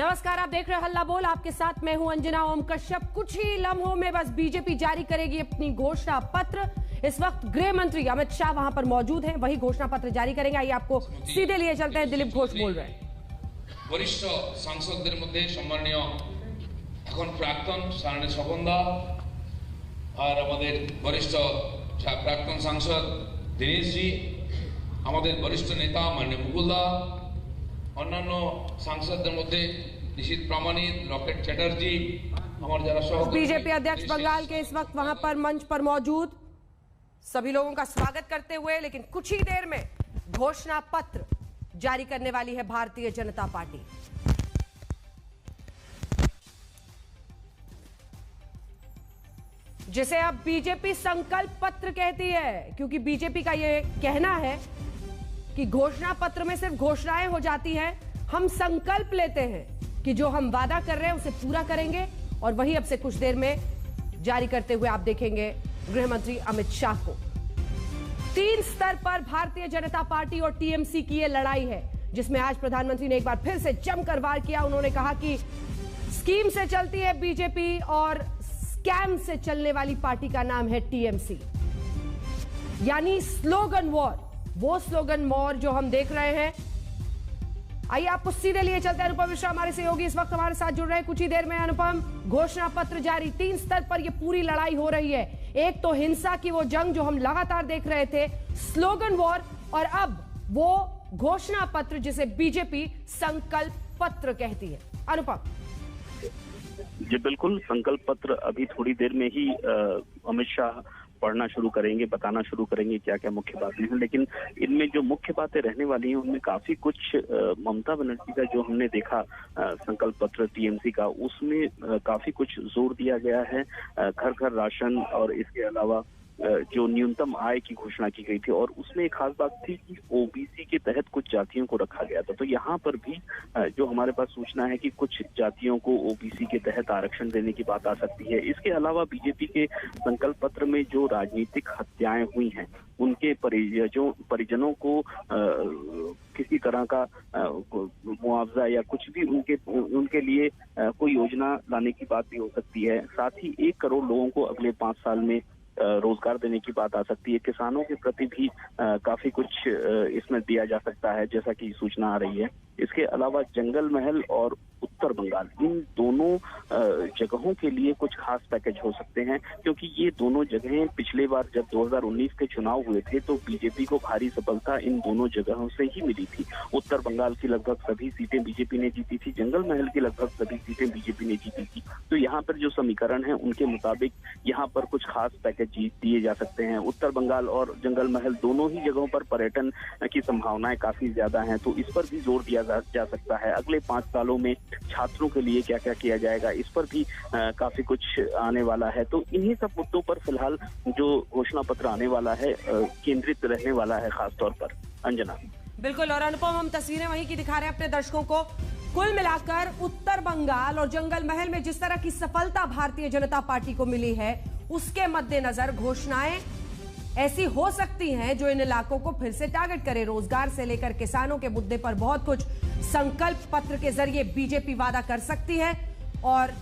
नमस्कार, आप देख रहे हैं हल्ला बोल। आपके साथ मैं हूं अंजना ओम कश्यप। कुछ ही लम्हों में बस बीजेपी जारी करेगी अपनी घोषणा पत्र। इस वक्त गृह मंत्री अमित शाह वहां पर मौजूद हैं, वही घोषणा पत्र जारी करेंगे। आइए आपको सीधे लिए चलते हैं। दिलीप घोष बोल रहे हैं। वरिष्ठ सांसदদের মধ্যে সম্মানীয় এখন প্রাক্তন সারণী স্বপনদা আর আমাদের বরিষ্ঠ প্রাক্তন সাংসদ দিনেশ জি, আমাদের বরিষ্ঠ নেতা মাননীয় মুকুলদা, অন্যান্য সাংসদদের মধ্যে निशित प्रामाणिक, रॉकेट चैटर्जी, हमारे जरा सहयोगी बीजेपी अध्यक्ष बंगाल के इस वक्त वहां पर मंच पर मौजूद सभी लोगों का स्वागत करते हुए, लेकिन कुछ ही देर में घोषणा पत्र जारी करने वाली है भारतीय जनता पार्टी। जिसे अब बीजेपी संकल्प पत्र कहती है, क्योंकि बीजेपी का यह कहना है कि घोषणा पत्र में सिर्फ घोषणाएं हो जाती हैं, हम संकल्प लेते हैं कि जो हम वादा कर रहे हैं उसे पूरा करेंगे। और वही अब से कुछ देर में जारी करते हुए आप देखेंगे गृह मंत्री अमित शाह को। 3 स्तर पर भारतीय जनता पार्टी और टीएमसी की यह लड़ाई है, जिसमें आज प्रधानमंत्री ने एक बार फिर से जमकर वार किया। उन्होंने कहा कि स्कीम से चलती है बीजेपी और स्कैम से चलने वाली पार्टी का नाम है टीएमसी। यानी स्लोगन वॉर, वो स्लोगन वॉर जो हम देख रहे हैं। आइए आपको सीधे लिए चलते हैं। अनुपम मिश्रा हमारे सहयोगी इस वक्त हमारे साथ जुड़ रहे हैं। कुछ ही देर में अनुपम, घोषणा पत्र जारी, 3 स्तर पर यह पूरी लड़ाई हो रही है। एक तो हिंसा की वो जंग जो हम लगातार देख रहे थे, स्लोगन वॉर, और अब वो घोषणा पत्र जिसे बीजेपी संकल्प पत्र कहती है। अनुपम जी बिल्कुल, संकल्प पत्र अभी थोड़ी देर में ही अमित शाह पढ़ना शुरू करेंगे, बताना शुरू करेंगे क्या क्या मुख्य बातें हैं। लेकिन इनमें जो मुख्य बातें रहने वाली हैं उनमें काफी कुछ ममता बनर्जी का जो हमने देखा संकल्प पत्र टीएमसी का, उसमें काफी कुछ जोर दिया गया है। घर घर राशन और इसके अलावा जो न्यूनतम आय की घोषणा की गई थी, और उसमें एक खास बात थी कि ओबीसी के तहत कुछ जातियों को रखा गया था। तो यहाँ पर भी जो हमारे पास सूचना है कि कुछ जातियों को ओबीसी के तहत आरक्षण देने की बात आ सकती है। इसके अलावा बीजेपी के संकल्प पत्र में जो राजनीतिक हत्याएं हुई हैं उनके परिजनों को किसी तरह का मुआवजा या कुछ भी उनके लिए कोई योजना लाने की बात भी हो सकती है। साथ ही 1 करोड़ लोगों को अगले 5 साल में रोजगार देने की बात आ सकती है। किसानों के प्रति भी काफी कुछ इसमें दिया जा सकता है, जैसा कि सूचना आ रही है। इसके अलावा जंगल महल और उत्तर बंगाल, इन दोनों जगहों के लिए कुछ खास पैकेज हो सकते हैं, क्योंकि ये दोनों जगहें पिछले बार जब 2019 के चुनाव हुए थे तो बीजेपी को भारी सफलता इन दोनों जगहों से ही मिली थी। उत्तर बंगाल की लगभग सभी सीटें बीजेपी ने जीती थी, जंगल महल की लगभग सभी सीटें बीजेपी ने जीती थी। तो यहाँ पर जो समीकरण है उनके मुताबिक यहाँ पर कुछ खास पैकेज दिए जा सकते हैं। उत्तर बंगाल और जंगल महल दोनों ही जगहों पर पर्यटन की संभावनाएं काफी ज्यादा हैं, तो इस पर भी जोर दिया जा सकता है। अगले 5 सालों में छात्रों के लिए क्या क्या किया जाएगा, इस पर भी काफी कुछ आने वाला है। तो इन्हीं सब मुद्दों पर फिलहाल जो घोषणा पत्र आने वाला है केंद्रित रहने वाला है खासतौर पर। अंजना बिल्कुल, और अनुपम, हम तस्वीरें वहीं की दिखा रहे हैं अपने दर्शकों को। कुल मिलाकर उत्तर बंगाल और जंगल महल में जिस तरह की सफलता भारतीय जनता पार्टी को मिली है, उसके मद्देनजर घोषणाएं ऐसी हो सकती हैं जो इन इलाकों को फिर से टारगेट करे। रोजगार से लेकर किसानों के मुद्दे पर बहुत कुछ संकल्प पत्र के जरिए बीजेपी वादा कर सकती है, और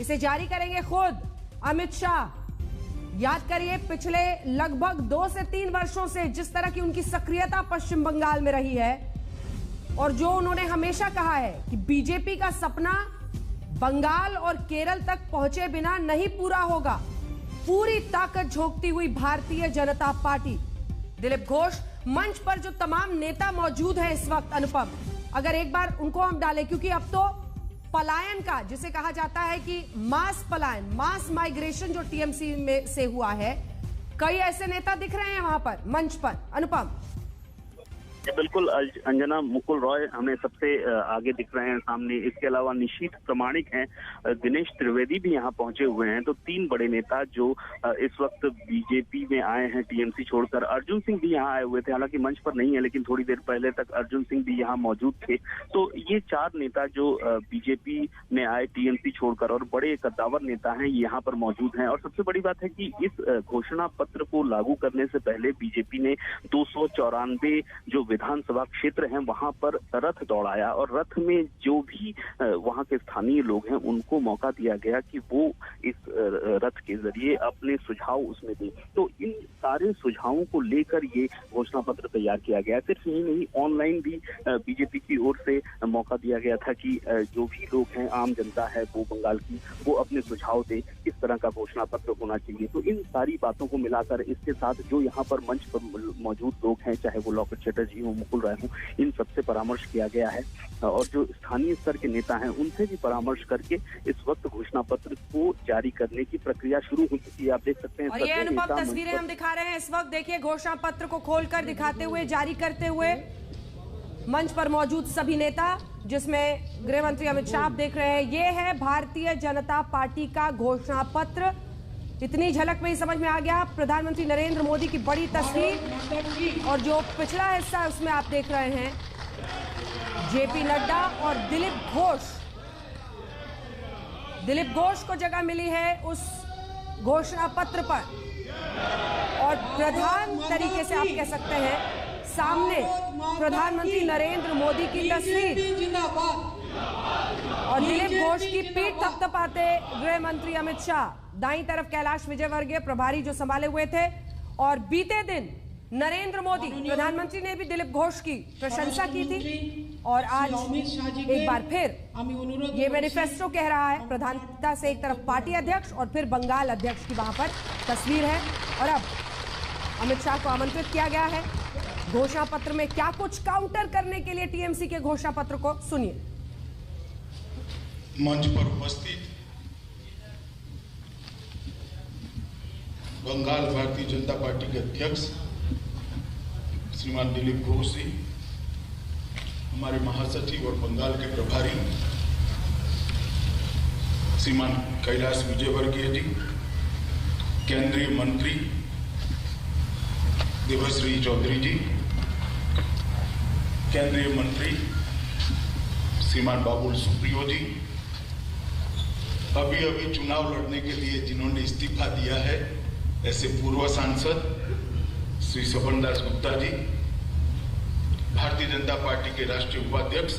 इसे जारी करेंगे खुद अमित शाह। याद करिए, पिछले लगभग 2 से 3 वर्षों से जिस तरह की उनकी सक्रियता पश्चिम बंगाल में रही है, और जो उन्होंने हमेशा कहा है कि बीजेपी का सपना बंगाल और केरल तक पहुंचे बिना नहीं पूरा होगा। पूरी ताकत झोंकती हुई भारतीय जनता पार्टी। दिलीप घोष, मंच पर जो तमाम नेता मौजूद हैं इस वक्त, अनुपम, अगर एक बार उनको हम डालें, क्योंकि अब तो पलायन का, जिसे कहा जाता है कि मास पलायन, मास माइग्रेशन जो टीएमसी में से हुआ है, कई ऐसे नेता दिख रहे हैं वहां पर मंच पर। अनुपम बिल्कुल अंजना, मुकुल रॉय हमें सबसे आगे दिख रहे हैं सामने। इसके अलावा निशित प्रामाणिक हैं, दिनेश त्रिवेदी भी यहाँ पहुंचे हुए हैं। तो 3 बड़े नेता जो इस वक्त बीजेपी में आए हैं टीएमसी छोड़कर। अर्जुन सिंह भी यहाँ आए हुए थे, हालांकि मंच पर नहीं है, लेकिन थोड़ी देर पहले तक अर्जुन सिंह भी यहाँ मौजूद थे। तो ये 4 नेता जो बीजेपी में आए टीएमसी छोड़कर, और बड़े कद्दावर नेता हैं, यहाँ पर मौजूद हैं। और सबसे बड़ी बात है कि इस घोषणा पत्र को लागू करने से पहले बीजेपी ने 294 जो विधानसभा क्षेत्र हैं वहां पर रथ दौड़ाया और रथ में जो भी वहां के स्थानीय लोग हैं उनको मौका दिया गया कि वो इस रथ के जरिए अपने सुझाव उसमें दें। तो इन सारे सुझावों को लेकर ये घोषणा पत्र तैयार किया गया। सिर्फ यही नहीं, ऑनलाइन भी बीजेपी की ओर से मौका दिया गया था कि जो भी लोग हैं, आम जनता है वो बंगाल की, वो अपने सुझाव दे किस तरह का घोषणा पत्र होना चाहिए। तो इन सारी बातों को मिलाकर इसके साथ जो यहाँ पर मंच पर मौजूद लोग हैं, चाहे वो लॉकेट चैटर्जी हो, मुकुल राय हो, इन सबसे परामर्श किया गया है और जो स्थानीय स्तर के नेता हैं उनसे भी परामर्श करके इस वक्त घोषणा पत्र को जारी करने की प्रक्रिया शुरू हो चुकी है। आप देख सकते हैं और ये अनुपम तस्वीरें हम दिखा रहे हैं इस वक्त। देखिए, घोषणा पत्र को खोलकर दिखाते हुए, जारी करते हुए मंच पर मौजूद सभी नेता, जिसमें गृह मंत्री अमित शाह आप देख रहे हैं। ये है भारतीय जनता पार्टी का घोषणा पत्र। इतनी झलक में ही समझ में आ गया प्रधानमंत्री नरेंद्र मोदी की बड़ी तस्वीर। और जो पिछला हिस्सा है उसमें आप देख रहे हैं जेपी नड्डा और दिलीप घोष। दिलीप घोष को जगह मिली है उस घोषणा पत्र पर और प्रधान तरीके से आप कह सकते हैं सामने प्रधानमंत्री नरेंद्र मोदी की तस्वीर और दिलीप घोष की पीठ थपथपाते गृह मंत्री अमित शाह। दाईं तरफ कैलाश विजयवर्गीय प्रभारी जो संभाले हुए थे। और बीते दिन नरेंद्र मोदी प्रधानमंत्री ने भी दिलीप घोष की प्रशंसा की थी और आज एक बार फिर ये मैनिफेस्टो कह रहा है। प्रधानता से एक तरफ पार्टी अध्यक्ष और फिर बंगाल अध्यक्ष की वहां पर तस्वीर है। और अब अमित शाह को आमंत्रित किया गया है घोषणा पत्र में क्या कुछ काउंटर करने के लिए टीएमसी के घोषणा पत्र को सुनिए। मंच पर उपस्थित बंगाल भारतीय जनता पार्टी के अध्यक्ष श्रीमान दिलीप घोष जी, हमारे महासचिव और बंगाल के प्रभारी श्रीमान कैलाश विजयवर्गीय जी, केंद्रीय मंत्री देवश्री चौधरी जी, केंद्रीय मंत्री श्रीमान बाबुल सुप्रियो जी, अभी चुनाव लड़ने के लिए जिन्होंने इस्तीफा दिया है ऐसे पूर्व सांसद श्री सपन दास गुप्ता जी, भारतीय जनता पार्टी के राष्ट्रीय उपाध्यक्ष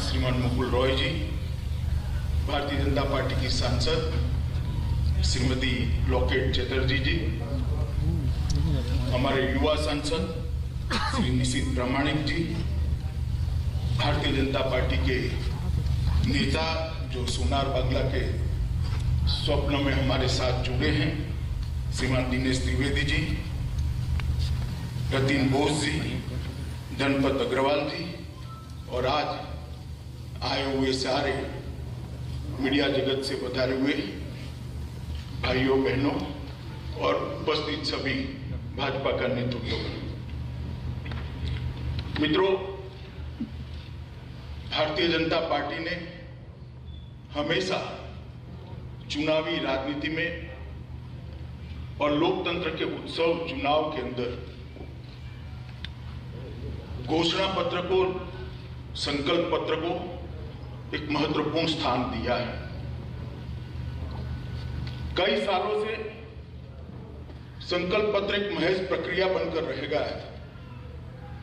श्रीमान मुकुल रॉय जी, भारतीय जनता पार्टी की सांसद श्रीमती लॉकेट चैटर्जी जी, हमारे युवा सांसद श्री निशित प्रामाणिक जी, भारतीय जनता पार्टी के नेता जो सोनार बांग्ला के स्वप्न में हमारे साथ जुड़े हैं श्रीमान दिनेश त्रिवेदी जी, रतिन बोस जी, धनपत अग्रवाल जी और आज आए हुए सारे मीडिया जगत से पधारे हुए भाइयों बहनों और उपस्थित सभी भाजपा का नेतृत्व। मित्रों, भारतीय जनता पार्टी ने हमेशा चुनावी राजनीति में और लोकतंत्र के उत्सव चुनाव के अंदर घोषणा पत्र को, संकल्प पत्र को एक महत्वपूर्ण स्थान दिया है। कई सालों से संकल्प पत्र एक महज प्रक्रिया बनकर रहेगा है,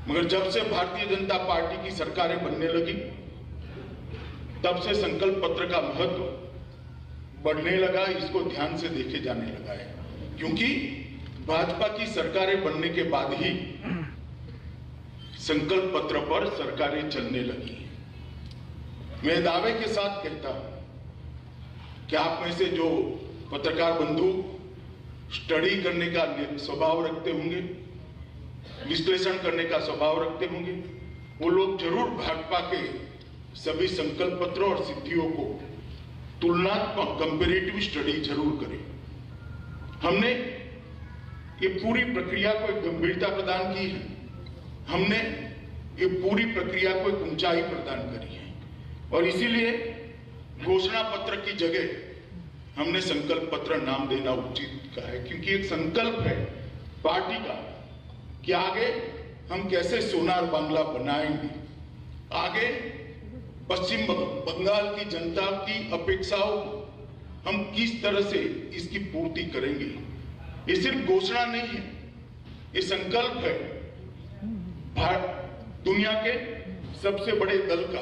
मगर जब से भारतीय जनता पार्टी की सरकारें बनने लगी तब से संकल्प पत्र का महत्व बढ़ने लगा, इसको ध्यान से देखे जाने लगा है। क्योंकि भाजपा की सरकारें बनने के बाद ही संकल्प पत्र पर सरकारें चलने लगी। मैं दावे के साथ कहता हूं कि आप में से जो पत्रकार बंधु स्टडी करने का स्वभाव रखते होंगे, विश्लेषण करने का स्वभाव रखते होंगे, वो लोग जरूर भाजपा के सभी संकल्प पत्रों और सिद्धियों को तुलनात्मक कंपैरेटिव स्टडी जरूर करें। हमने ये पूरी प्रक्रिया को एक गंभीरता प्रदान की है, हमने ये पूरी प्रक्रिया को एक ऊंचाई प्रदान करी है और इसीलिए घोषणा पत्र की जगह हमने संकल्प पत्र नाम देना उचित कहा है। क्योंकि एक संकल्प है पार्टी का कि आगे हम कैसे सोनार बांग्ला बनाएंगे, आगे पश्चिम बंगाल की जनता की अपेक्षाओं को हम किस तरह से इसकी पूर्ति करेंगे। ये सिर्फ घोषणा नहीं है, ये संकल्प है। दुनिया के सबसे बड़े दल का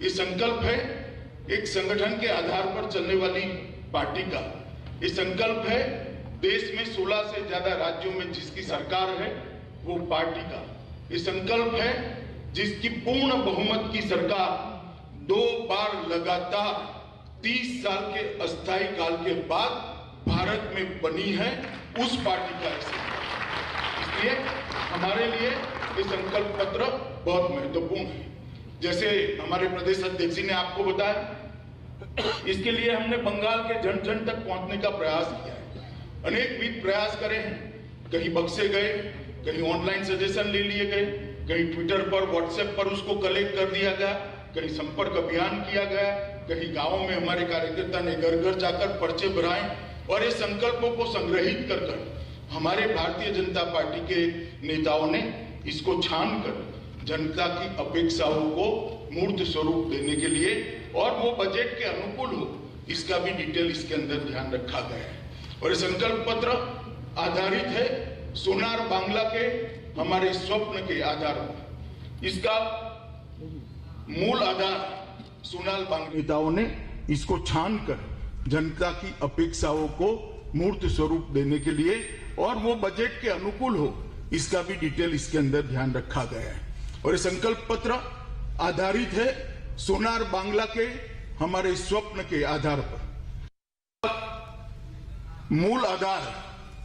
ये संकल्प है, एक संगठन के आधार पर चलने वाली पार्टी का ये संकल्प है। देश में 16 से ज्यादा राज्यों में जिसकी सरकार है वो पार्टी का ये संकल्प है, जिसकी पूर्ण बहुमत की सरकार 2 बार लगातार 30 साल के अस्थायी काल के बाद भारत में बनी है, उस पार्टी का इसलिए हमारे लिए ये संकल्प पत्र बहुत महत्वपूर्ण है। जैसे हमारे प्रदेश अध्यक्ष जी ने आपको बताया, इसके लिए हमने बंगाल के जन जन तक पहुंचने का प्रयास किया है। अनेक विध प्रयास करे हैं, कहीं बक्से गए, कहीं ऑनलाइन सजेशन ले लिए गए, कहीं ट्विटर पर व्हाट्सएप पर उसको कलेक्ट कर दिया गया, कहीं संपर्क अभियान किया गया, कहीं गांवों में हमारे कार्यकर्ता ने घर घर जाकर पर्चे भराए और ये संकल्पों को संग्रहित कर हमारे भारतीय जनता पार्टी के नेताओं ने इसको छान कर जनता की अपेक्षाओं को मूर्त स्वरूप देने के लिए और वो बजट के अनुकूल हो, इसका भी डिटेल इसके अंदर ध्यान रखा गया है। और ये संकल्प पत्र आधारित है सोनार बांग्ला के हमारे स्वप्न के आधार पर। इसका मूल आधार सोनार बांग्ला नेताओं ने इसको छान कर जनता की अपेक्षाओं को मूर्त स्वरूप देने के लिए और वो बजट के अनुकूल हो, इसका भी डिटेल इसके अंदर ध्यान रखा गया है। और ये संकल्प पत्र आधारित है सोनार बांग्ला के हमारे स्वप्न के आधार पर। मूल आधार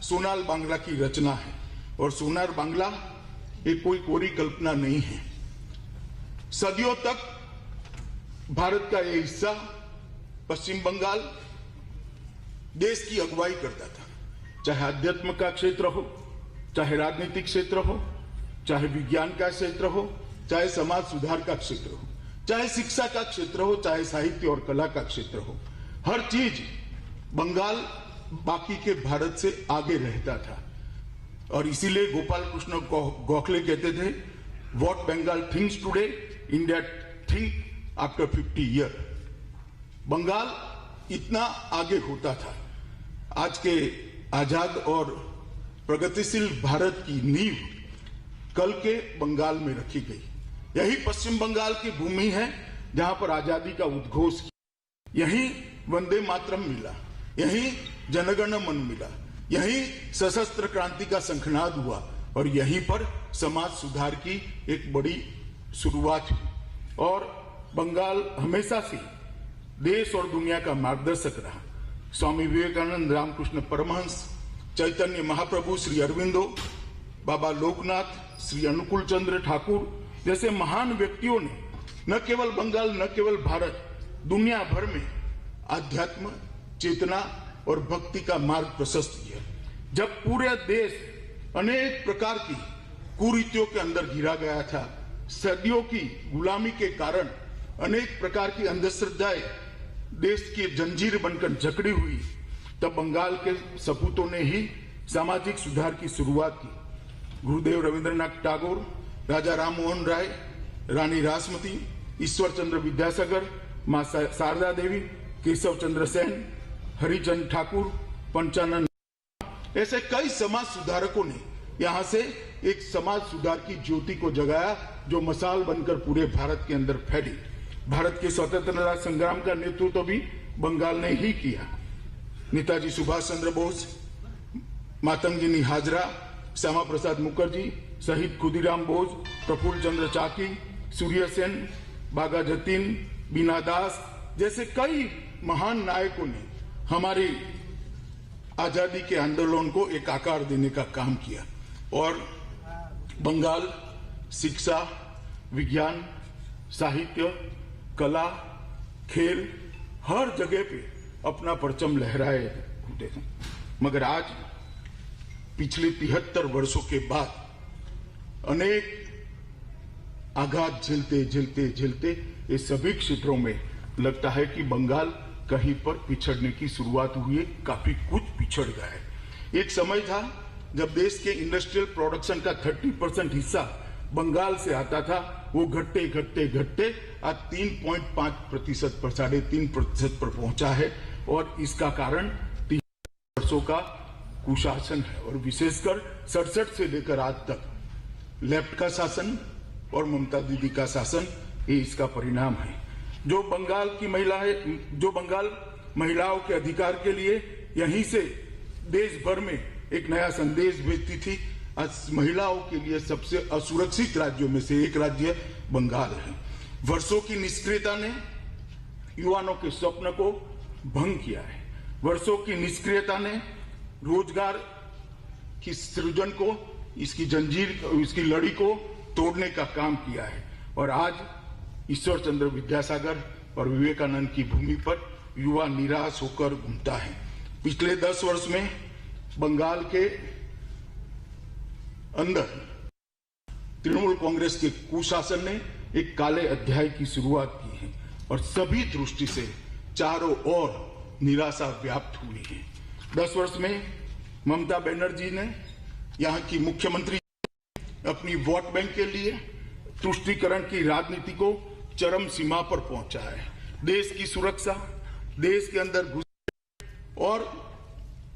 सोनार बांग्ला की रचना है और सोनार बांग्ला एक कोई कोरी कल्पना नहीं है। सदियों तक भारत का यह हिस्सा पश्चिम बंगाल देश की अगुवाई करता था, चाहे अध्यात्म का क्षेत्र हो, चाहे राजनीतिक क्षेत्र हो, चाहे विज्ञान का क्षेत्र हो, चाहे समाज सुधार का क्षेत्र हो, चाहे शिक्षा का क्षेत्र हो, चाहे साहित्य और कला का क्षेत्र हो, हर चीज बंगाल बाकी के भारत से आगे रहता था। और इसीलिए गोपाल कृष्ण गोखले कहते थे, what Bengal thinks today India think after 50 year. Bengal इतना आगे होता था। आज के आजाद और प्रगतिशील भारत की नींव कल के बंगाल में रखी गई। यही पश्चिम बंगाल की भूमि है जहां पर आजादी का उद्घोष किया। यहीं वंदे मातरम मिला, यहीं जनगण मन मिला, यहीं सशस्त्र क्रांति का शंखनाद हुआ और यहीं पर समाज सुधार की एक बड़ी शुरुआत हुई। और बंगाल हमेशा से देश और दुनिया का मार्गदर्शक रहा। स्वामी विवेकानंद, रामकृष्ण परमहंस, चैतन्य महाप्रभु, श्री अरविंदो, बाबा लोकनाथ, श्री अनुकूल चंद्र ठाकुर जैसे महान व्यक्तियों ने न केवल बंगाल, न केवल भारत, दुनिया भर में आध्यात्म, चेतना और भक्ति का मार्ग प्रशस्त किया। जब पूरे देश अनेक प्रकार की कुरीतियों के अंदर घिरा गया था, सदियों की गुलामी के कारण अनेक प्रकार की अंधश्रद्धाएं देश की जंजीर बनकर जकड़ी हुई, तब बंगाल के सपूतों ने ही सामाजिक सुधार की शुरुआत की। गुरुदेव रविंद्रनाथ टैगोर, राजा राम मोहन राय, रानी रासमती, ईश्वर चंद्र विद्यासागर, मां शारदा देवी, केशव चंद्र सेन, हरिचंद ठाकुर, पंचानन, ऐसे कई समाज सुधारकों ने यहां से एक समाज सुधार की ज्योति को जगाया जो मशाल बनकर पूरे भारत के अंदर फैली। भारत के स्वतंत्रता संग्राम का नेतृत्व भी बंगाल ने ही किया। नेताजी सुभाष चंद्र बोस, मातंगिनी हाजरा, श्यामा प्रसाद मुखर्जी, शहीद खुदीराम बोस, प्रफुल्ल चंद्र चाकी, सूर्य सेन, बागा जतीन, बीना दास जैसे कई महान नायकों ने हमारी आजादी के आंदोलन को एक आकार देने का काम किया। और बंगाल शिक्षा, विज्ञान, साहित्य, कला, खेल हर जगह पे अपना परचम लहराए होते थे। मगर आज पिछले 73 वर्षों के बाद अनेक आघात झेलते झेलते झेलते ये सभी क्षेत्रों में लगता है कि बंगाल कहीं पर पिछड़ने की शुरुआत हुई है, काफी कुछ पिछड़ गया है। एक समय था जब देश के इंडस्ट्रियल प्रोडक्शन का 30% हिस्सा बंगाल से आता था, वो घटते घटते घटते आज 3.5% पर 3.5% पर पहुंचा है। और इसका कारण 30 वर्षों का कुशासन है और विशेषकर 67 से लेकर आज तक लेफ्ट का शासन और ममता दीदी का शासन, ये इसका परिणाम है। जो बंगाल महिलाओं के अधिकार के लिए यहीं से देश भर में एक नया संदेश भेजती थी, आज महिलाओं के लिए सबसे असुरक्षित राज्यों में से एक राज्य बंगाल है। वर्षों की निष्क्रियता ने युवाओं के स्वप्न को भंग किया है। वर्षों की निष्क्रियता ने रोजगार की सृजन को, इसकी जंजीर, इसकी लड़ी को तोड़ने का काम किया है। और आज ईश्वर चंद्र विद्यासागर और विवेकानंद की भूमि पर युवा निराश होकर घूमता है। पिछले 10 वर्ष में बंगाल के अंदर तृणमूल कांग्रेस के कुशासन ने एक काले अध्याय की शुरुआत की है और सभी दृष्टि से चारों ओर निराशा व्याप्त हुई है। 10 वर्ष में ममता बनर्जी ने यहाँ की मुख्यमंत्री अपनी वोट बैंक के लिए तुष्टीकरण की राजनीति को चरम सीमा पर पहुंचा है। देश की सुरक्षा, देश के अंदर घुस और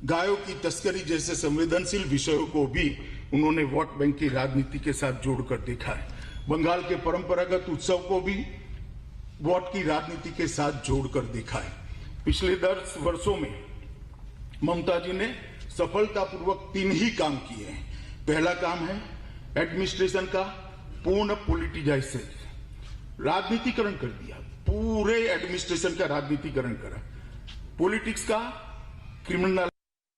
गायों की तस्करी जैसे संवेदनशील विषयों को भी उन्होंने वोट बैंक की राजनीति के साथ जोड़कर देखा है। बंगाल के परंपरागत उत्सव को भी वोट की राजनीति के साथ जोड़कर देखा है। पिछले 10 वर्षों में ममता जी ने सफलतापूर्वक 3 ही काम किए हैं। पहला काम है एडमिनिस्ट्रेशन का पूर्ण पॉलिटिजाइजेशन, राजनीतिकरण कर दिया, पूरे एडमिनिस्ट्रेशन का राजनीतिकरण करा, पॉलिटिक्स का क्रिमिनल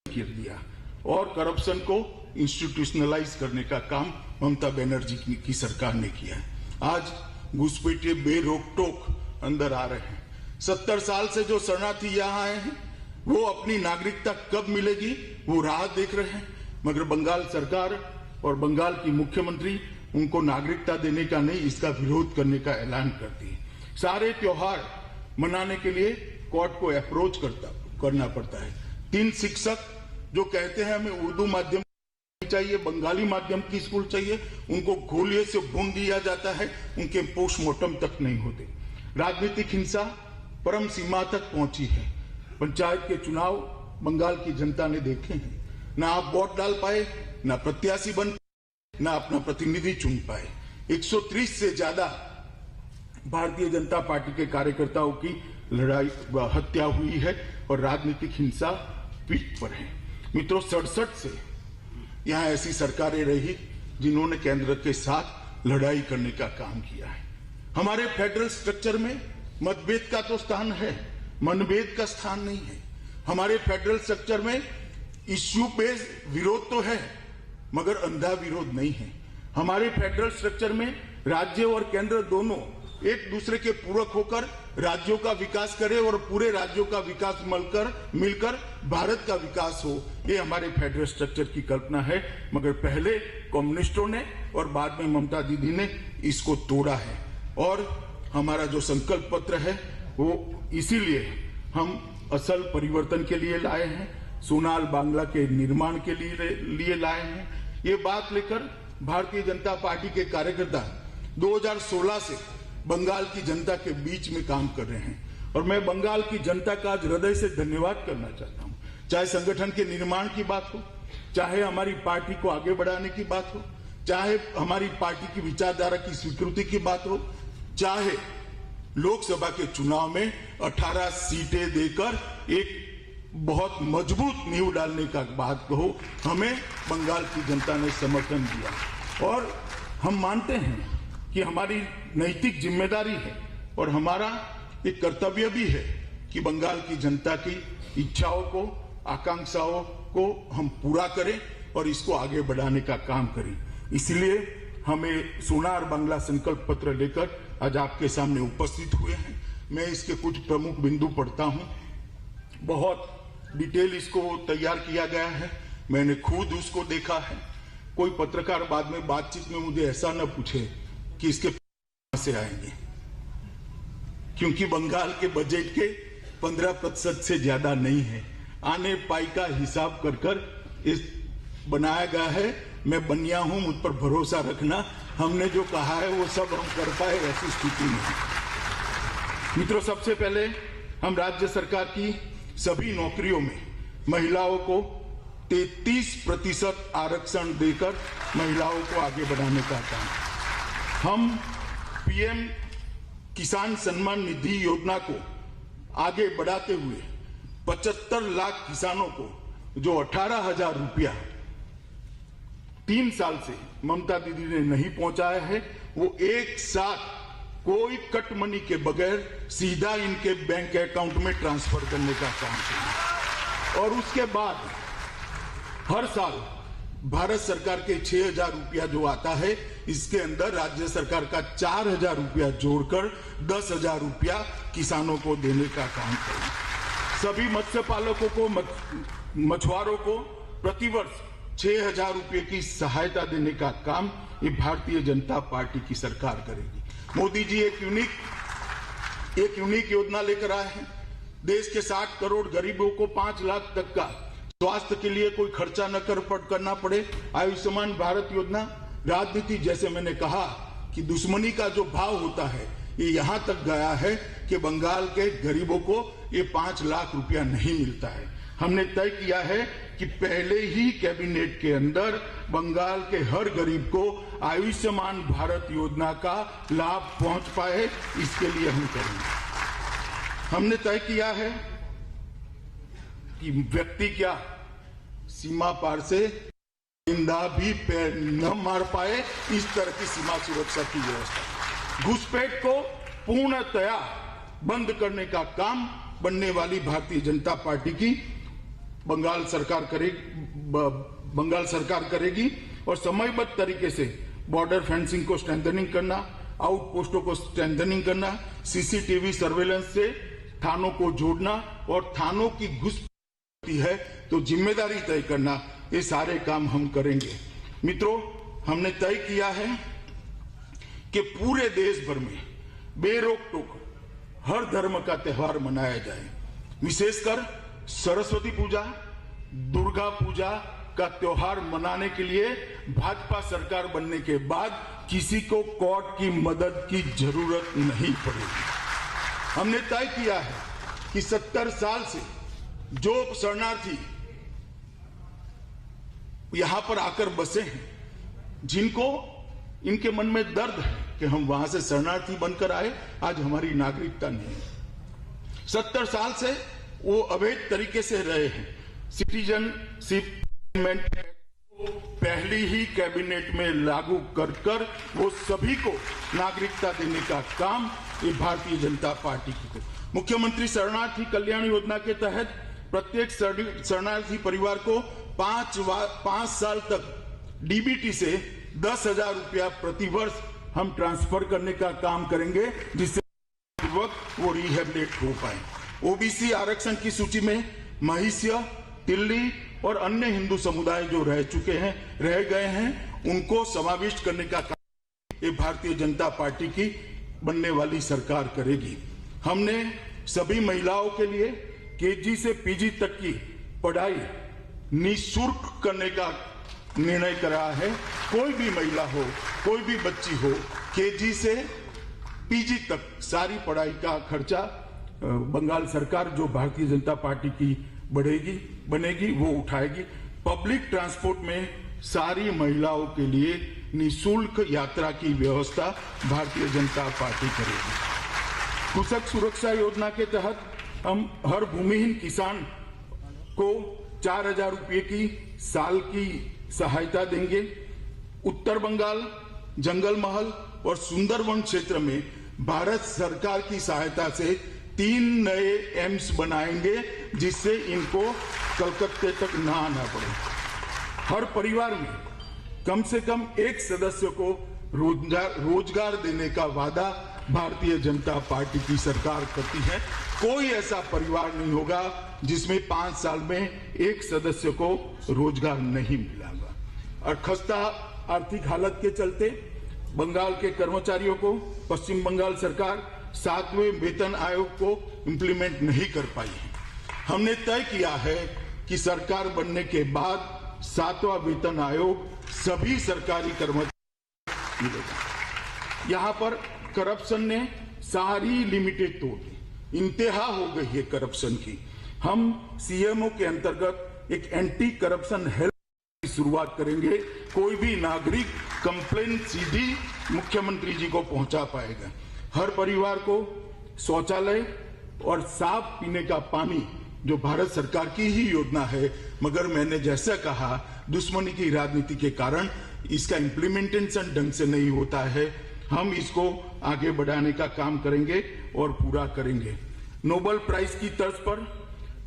कर दिया और करप्शन को इंस्टीट्यूशनलाइज करने का काम ममता बनर्जी की सरकार ने किया है। आज घुसपैठिए बेरोक टोक अंदर आ रहे हैं। 70 साल से जो शरणार्थी यहाँ आए हैं वो अपनी नागरिकता कब मिलेगी वो राह देख रहे हैं, मगर बंगाल सरकार और बंगाल की मुख्यमंत्री उनको नागरिकता देने का नहीं, इसका विरोध करने का ऐलान करती है। सारे त्योहार मनाने के लिए कोर्ट को अप्रोच करना पड़ता है। 3 शिक्षक जो कहते हैं हमें उर्दू माध्यम चाहिए, बंगाली माध्यम की स्कूल चाहिए, उनको गोलियों से भून दिया जाता है, उनके पोस्टमार्टम तक नहीं होते। राजनीतिक हिंसा परम सीमा तक पहुंची है। पंचायत के चुनाव बंगाल की जनता ने देखे हैं, ना आप वोट डाल पाए, ना प्रत्याशी बन, ना अपना प्रतिनिधि चुन पाए। 130 से ज्यादा भारतीय जनता पार्टी के कार्यकर्ताओं की हत्या हुई है और राजनीतिक हिंसा पीठ पर है। मित्रों, 67 से यहां ऐसी सरकारें रही जिन्होंने केंद्र के साथ लड़ाई करने का काम किया है। हमारे फेडरल स्ट्रक्चर में मतभेद का तो स्थान है, मनभेद का स्थान नहीं है। हमारे फेडरल स्ट्रक्चर में इश्यू बेस्ड विरोध तो है मगर अंधा विरोध नहीं है। हमारे फेडरल स्ट्रक्चर में राज्य और केंद्र दोनों एक दूसरे के पूरक होकर राज्यों का विकास करें और पूरे राज्यों का विकास मिलकर भारत का विकास हो, ये हमारे फेडरल स्ट्रक्चर की कल्पना है। मगर पहले कम्युनिस्टों ने और बाद में ममता दीदी ने इसको तोड़ा है। और हमारा जो संकल्प पत्र है वो इसीलिए हम असल परिवर्तन के लिए लाए हैं, सोनार बांग्ला के निर्माण के लिए लाए हैं। ये बात लेकर भारतीय जनता पार्टी के कार्यकर्ता 2016 से बंगाल की जनता के बीच में काम कर रहे हैं और मैं बंगाल की जनता का आज हृदय से धन्यवाद करना चाहता हूं। चाहे संगठन के निर्माण की बात हो, चाहे हमारी पार्टी को आगे बढ़ाने की बात हो, चाहे हमारी पार्टी की विचारधारा की स्वीकृति की बात हो, चाहे लोकसभा के चुनाव में 18 सीटें देकर एक बहुत मजबूत नींव डालने का बात कहो, हमें बंगाल की जनता ने समर्थन दिया। और हम मानते हैं कि हमारी नैतिक जिम्मेदारी है और हमारा एक कर्तव्य भी है कि बंगाल की जनता की इच्छाओं को, आकांक्षाओं को हम पूरा करें और इसको आगे बढ़ाने का काम करें। इसलिए हमें सोनार बांग्ला संकल्प पत्र लेकर आज आपके सामने उपस्थित हुए हैं। मैं इसके कुछ प्रमुख बिंदु पढ़ता हूं। बहुत डिटेल इसको तैयार किया गया है, मैंने खुद उसको देखा है। कोई पत्रकार बाद में बातचीत में मुझे ऐसा न पूछे कि इसके कहां से आएंगे, क्योंकि बंगाल के बजट के 15% से ज्यादा नहीं है। आने पाई का हिसाब कर इस बनाया गया है। मैं बनिया हूं, मुझ पर भरोसा रखना, हमने जो कहा है वो सब हम कर पाए, ऐसी स्थिति नहीं। मित्रों, सबसे पहले हम राज्य सरकार की सभी नौकरियों में महिलाओं को 33% आरक्षण देकर महिलाओं को आगे बढ़ाने का काम। हम पीएम किसान सम्मान निधि योजना को आगे बढ़ाते हुए 75 लाख किसानों को जो 18,000 रुपया 3 साल से ममता दीदी ने नहीं पहुंचाया है, वो एक साथ कोई कट मनी के बगैर सीधा इनके बैंक अकाउंट में ट्रांसफर करने का काम किया। और उसके बाद हर साल भारत सरकार के 6,000 रुपया जो आता है, इसके अंदर राज्य सरकार का 4,000 रुपया जोड़कर 10,000 रुपया किसानों को देने का काम करें। सभी मत्स्य पालकों को, मछुआरों को प्रतिवर्ष 6,000 रुपये की सहायता देने का काम ये भारतीय जनता पार्टी की सरकार करेगी। मोदी जी एक यूनिक योजना लेकर आए हैं। देश के 60 करोड़ गरीबों को 5 लाख तक का स्वास्थ्य के लिए कोई खर्चा न करना पड़े। आयुष्मान भारत योजना। राजनीति, जैसे मैंने कहा कि दुश्मनी का जो भाव होता है, ये यहां तक गया है कि बंगाल के गरीबों को ये 5 लाख रुपया नहीं मिलता है। हमने तय किया है कि पहले ही कैबिनेट के अंदर बंगाल के हर गरीब को आयुष्मान भारत योजना का लाभ पहुंच पाए, इसके लिए हम करेंगे। हमने तय किया है कि व्यक्ति क्या सीमा पार से जिंदा भी पैर न मार पाए, इस तरह की सीमा सुरक्षा की व्यवस्था। घुसपैठ को पूर्णतया बंद करने का काम बनने वाली भारतीय जनता पार्टी की बंगाल सरकार करेगी और समयबद्ध तरीके से बॉर्डर फेंसिंग को स्ट्रेंथनिंग करना, आउटपोस्टों को स्ट्रेंथनिंग करना, सीसीटीवी सर्वेलेंस से थानों को जोड़ना और थानों की घुसपैठ है तो जिम्मेदारी तय करना, ये सारे काम हम करेंगे। मित्रों, हमने तय किया है कि पूरे देश भर में बेरोक टोक हर धर्म का त्योहार मनाया जाए। विशेषकर सरस्वती पूजा, दुर्गा पूजा का त्योहार मनाने के लिए भाजपा सरकार बनने के बाद किसी को कोर्ट की मदद की जरूरत नहीं पड़ेगी। हमने तय किया है कि 70 साल से जो शरणार्थी यहां पर आकर बसे हैं, जिनको इनके मन में दर्द है कि हम वहां से शरणार्थी बनकर आए, आज हमारी नागरिकता नहीं है। 70 साल से वो अवैध तरीके से रहे हैं। सिटीजनशिप अमेंडमेंट एक्ट को पहली ही कैबिनेट में लागू कर वो सभी को नागरिकता देने का काम ये भारतीय जनता पार्टी की। मुख्यमंत्री शरणार्थी कल्याण योजना के तहत प्रत्येक शरणार्थी परिवार को 5 साल तक डीबीटी से 10,000 रुपया प्रतिवर्ष हम ट्रांसफर करने का काम करेंगे, जिससे वो रिहेबिलिट हो पाए। ओबीसी आरक्षण की सूची में महिष्य, तिल्ली और अन्य हिंदू समुदाय जो रह गए हैं, उनको समाविष्ट करने का काम ये भारतीय जनता पार्टी की बनने वाली सरकार करेगी। हमने सभी महिलाओं के लिए केजी से पीजी तक की पढ़ाई निःशुल्क करने का निर्णय करा है। कोई भी महिला हो, कोई भी बच्ची हो, केजी से पीजी तक सारी पढ़ाई का खर्चा बंगाल सरकार, जो भारतीय जनता पार्टी की बनेगी, वो उठाएगी। पब्लिक ट्रांसपोर्ट में सारी महिलाओं के लिए निःशुल्क यात्रा की व्यवस्था भारतीय जनता पार्टी करेगी। कृषक सुरक्षा योजना के तहत हम हर भूमिहीन किसान को 4,000 रुपये की साल की सहायता देंगे। उत्तर बंगाल, जंगल महल और सुंदरवन क्षेत्र में भारत सरकार की सहायता से 3 नए एम्स बनाएंगे, जिससे इनको कलकत्ते तक न आना पड़े। हर परिवार में कम से कम एक सदस्य को रोजगार देने का वादा भारतीय जनता पार्टी की सरकार करती है। कोई ऐसा परिवार नहीं होगा जिसमें 5 साल में एक सदस्य को रोजगार नहीं मिलेगा। और खस्ता आर्थिक हालत के चलते बंगाल के कर्मचारियों को पश्चिम बंगाल सरकार 7वें वेतन आयोग को इम्प्लीमेंट नहीं कर पाई है। हमने तय किया है कि सरकार बनने के बाद 7वां वेतन आयोग सभी सरकारी कर्मचारी मिलेगा। यहाँ पर करप्शन ने सारी लिमिटेड तोड़ दी, इंतहा हो गई है करप्शन की। हम सीएमओ के अंतर्गत एक एंटी करप्शन हेल्प की शुरुआत करेंगे। कोई भी नागरिक कंप्लेन सीधी मुख्यमंत्री जी को पहुंचा पाएगा। हर परिवार को शौचालय और साफ पीने का पानी जो भारत सरकार की ही योजना है, मगर मैंने जैसा कहा दुश्मनी की राजनीति के कारण इसका इम्प्लीमेंटेशन ढंग से नहीं होता है। हम इसको आगे बढ़ाने का काम करेंगे और पूरा करेंगे। नोबेल प्राइज की तर्ज पर,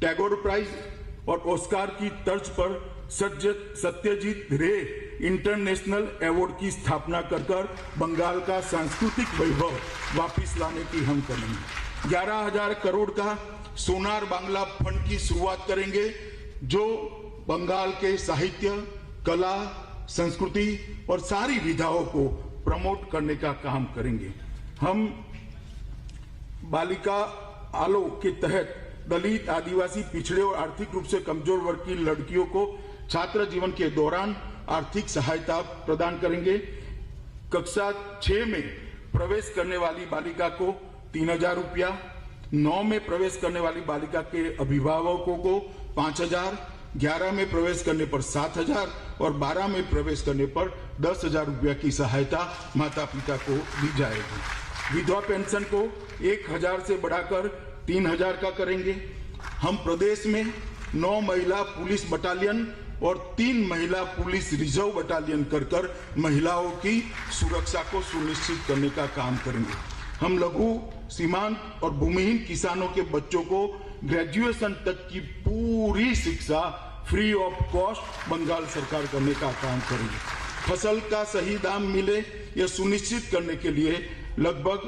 टैगोर प्राइज और ऑस्कार की तर्ज पर सत्यजीत रे इंटरनेशनल अवार्ड की स्थापना कर बंगाल का सांस्कृतिक वैभव वापस लाने की हम करेंगे। 11,000 करोड़ का सोनार बांग्ला फंड की शुरुआत करेंगे, जो बंगाल के साहित्य, कला, संस्कृति और सारी विधाओं को प्रमोट करने का काम करेंगे। हम बालिका आलोक के तहत दलित, आदिवासी, पिछड़े और आर्थिक रूप से कमजोर वर्ग की लड़कियों को छात्र जीवन के दौरान आर्थिक सहायता प्रदान करेंगे। कक्षा 6 में प्रवेश करने वाली बालिका को 3,000 रुपया, 9 में प्रवेश करने वाली बालिका के अभिभावकों को 5,000, 11 में प्रवेश करने पर 7,000 और 12 में प्रवेश करने पर 10,000 रुपया की सहायता माता पिता को दी जाएगी। विधवा पेंशन को 1,000 से बढ़ाकर 3,000 का करेंगे। हम प्रदेश में 9 महिला पुलिस बटालियन और 3 महिला पुलिस रिजर्व बटालियन कर महिलाओं की सुरक्षा को सुनिश्चित करने का काम करेंगे। हम लघु, सीमांत और भूमिहीन किसानों के बच्चों को ग्रेजुएशन तक की पूरी शिक्षा फ्री ऑफ कॉस्ट बंगाल सरकार करने का काम करेंगे। फसल का सही दाम मिले यह सुनिश्चित करने के लिए लगभग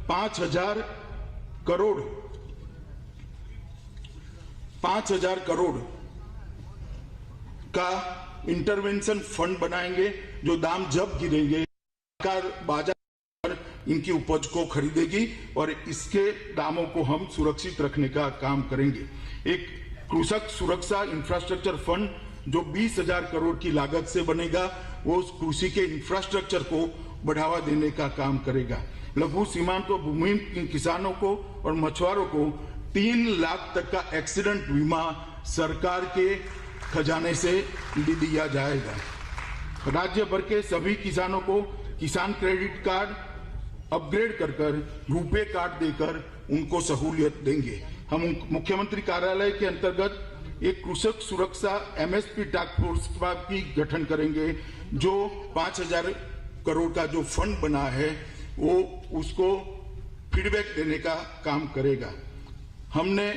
5,000 करोड़ का इंटरवेंशन फंड बनाएंगे, जो दाम जब गिरेंगे सरकार बाजार इनकी उपज को खरीदेगी और इसके दामों को हम सुरक्षित रखने का काम करेंगे। एक कृषक सुरक्षा इंफ्रास्ट्रक्चर फंड जो 20,000 करोड़ की लागत से बनेगा, वो उस कृषि के इंफ्रास्ट्रक्चर को बढ़ावा देने का काम करेगा। लघु, सीमांत और भूमिहीन किसानों को और मछुआरों को 3 लाख तक का एक्सीडेंट बीमा सरकार के खजाने से दिया जाएगा। राज्य भर के सभी किसानों को किसान क्रेडिट कार्ड अपग्रेड कर रुपे कार्ड देकर उनको सहूलियत देंगे। हम मुख्यमंत्री कार्यालय के अंतर्गत एक कृषक सुरक्षा MSP टास्क फोर्स का भी गठन करेंगे, जो 5,000 करोड़ का जो फंड बना है वो उसको फीडबैक देने का काम करेगा। हमने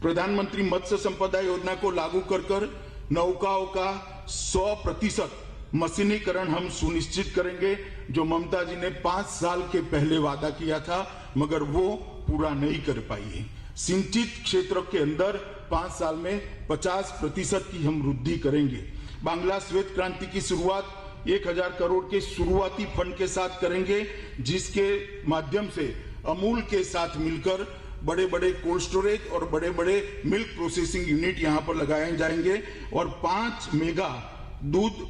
प्रधानमंत्री मत्स्य संपदा योजना को लागू कर नौकाओं का 100% मशीनीकरण हम सुनिश्चित करेंगे, जो ममता जी ने 5 साल के पहले वादा किया था मगर वो पूरा नहीं कर पाई है। सिंचित क्षेत्र के अंदर 5 साल में 50% की हम वृद्धि करेंगे। बांग्ला श्वेत क्रांति की शुरुआत 1,000 करोड़ के शुरुआती फंड के साथ करेंगे, जिसके माध्यम से अमूल के साथ मिलकर बड़े बड़े कोल्ड स्टोरेज और बड़े बड़े मिल्क प्रोसेसिंग यूनिट यहां पर लगाए जाएंगे और 5 मेगा दूध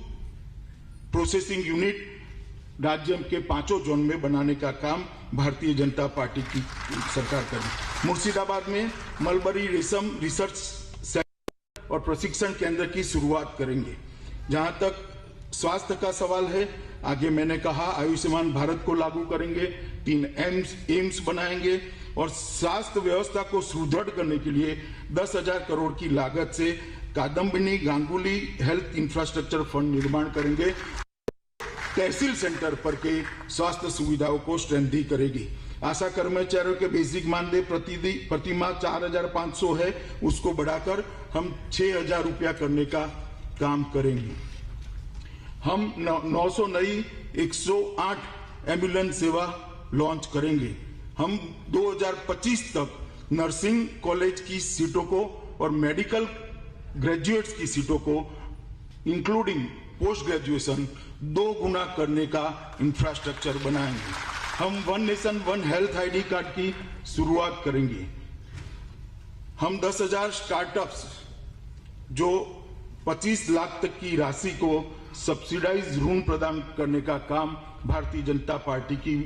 प्रोसेसिंग यूनिट राज्य के 5 जोन में बनाने का काम भारतीय जनता पार्टी की सरकार करेगी। मुर्शिदाबाद में मलबरी रेशम रिसर्च सेंटर और प्रशिक्षण केंद्र की शुरुआत करेंगे। जहां तक स्वास्थ्य का सवाल है, आगे मैंने कहा आयुष्मान भारत को लागू करेंगे, 3 एम्स बनाएंगे और स्वास्थ्य व्यवस्था को सुदृढ़ करने के लिए 10,000 करोड़ की लागत से Kadambini Ganguly health infrastructure fund निर्माण करेंगे। तहसील सेंटर पर के स्वास्थ्य सुविधाओं को स्ट्रेंथी करेगी। आशा कर्मचारियों के बेसिक मानदेय प्रतिमाह 4,500 है, उसको बढ़ाकर हम 6,000 रुपया करने का काम करेंगे। हम 900 नई 108 एम्बुलेंस सेवा लॉन्च करेंगे। हम 2025 तक नर्सिंग कॉलेज की सीटों को और मेडिकल ग्रेजुएट्स की सीटों को इंक्लूडिंग पोस्ट ग्रेजुएशन 2 गुना करने का इंफ्रास्ट्रक्चर बनाएंगे। हम 1 नेशन 1 हेल्थ ID कार्ड की शुरुआत करेंगे। हम 10,000 स्टार्टअप्स जो 25 लाख तक की राशि को सब्सिडाइज ऋण प्रदान करने का काम भारतीय जनता पार्टी की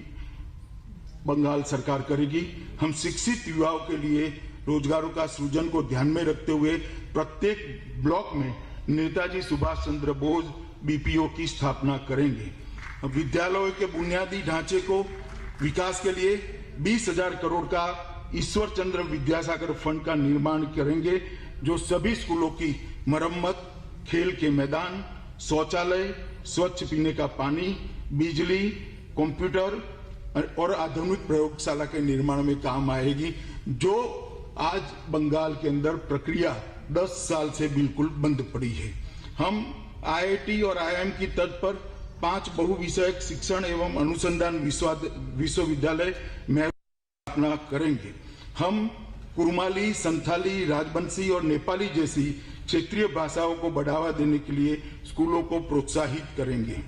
बंगाल सरकार करेगी। हम शिक्षित युवाओं के लिए रोजगारों का सृजन को ध्यान में रखते हुए प्रत्येक ब्लॉक में नेताजी सुभाष चंद्र बोस बीपीओ की स्थापना करेंगे। विद्यालयों के बुनियादी ढांचे को विकास के लिए 20,000 करोड़ का ईश्वर चंद्र विद्यासागर फंड का निर्माण करेंगे, जो सभी स्कूलों की मरम्मत, खेल के मैदान, शौचालय, स्वच्छ पीने का पानी, बिजली, कंप्यूटर और आधुनिक प्रयोगशाला के निर्माण में काम आएगी, जो आज बंगाल के अंदर प्रक्रिया 10 साल से बिल्कुल बंद पड़ी है। हम आईआईटी और आईआईएम की तर्ज पर 5 बहुविषयक शिक्षण एवं अनुसंधान विश्वविद्यालय में स्थापना करेंगे। हम कुरमाली, संथाली, राजबंशी और नेपाली जैसी क्षेत्रीय भाषाओं को बढ़ावा देने के लिए स्कूलों को प्रोत्साहित करेंगे।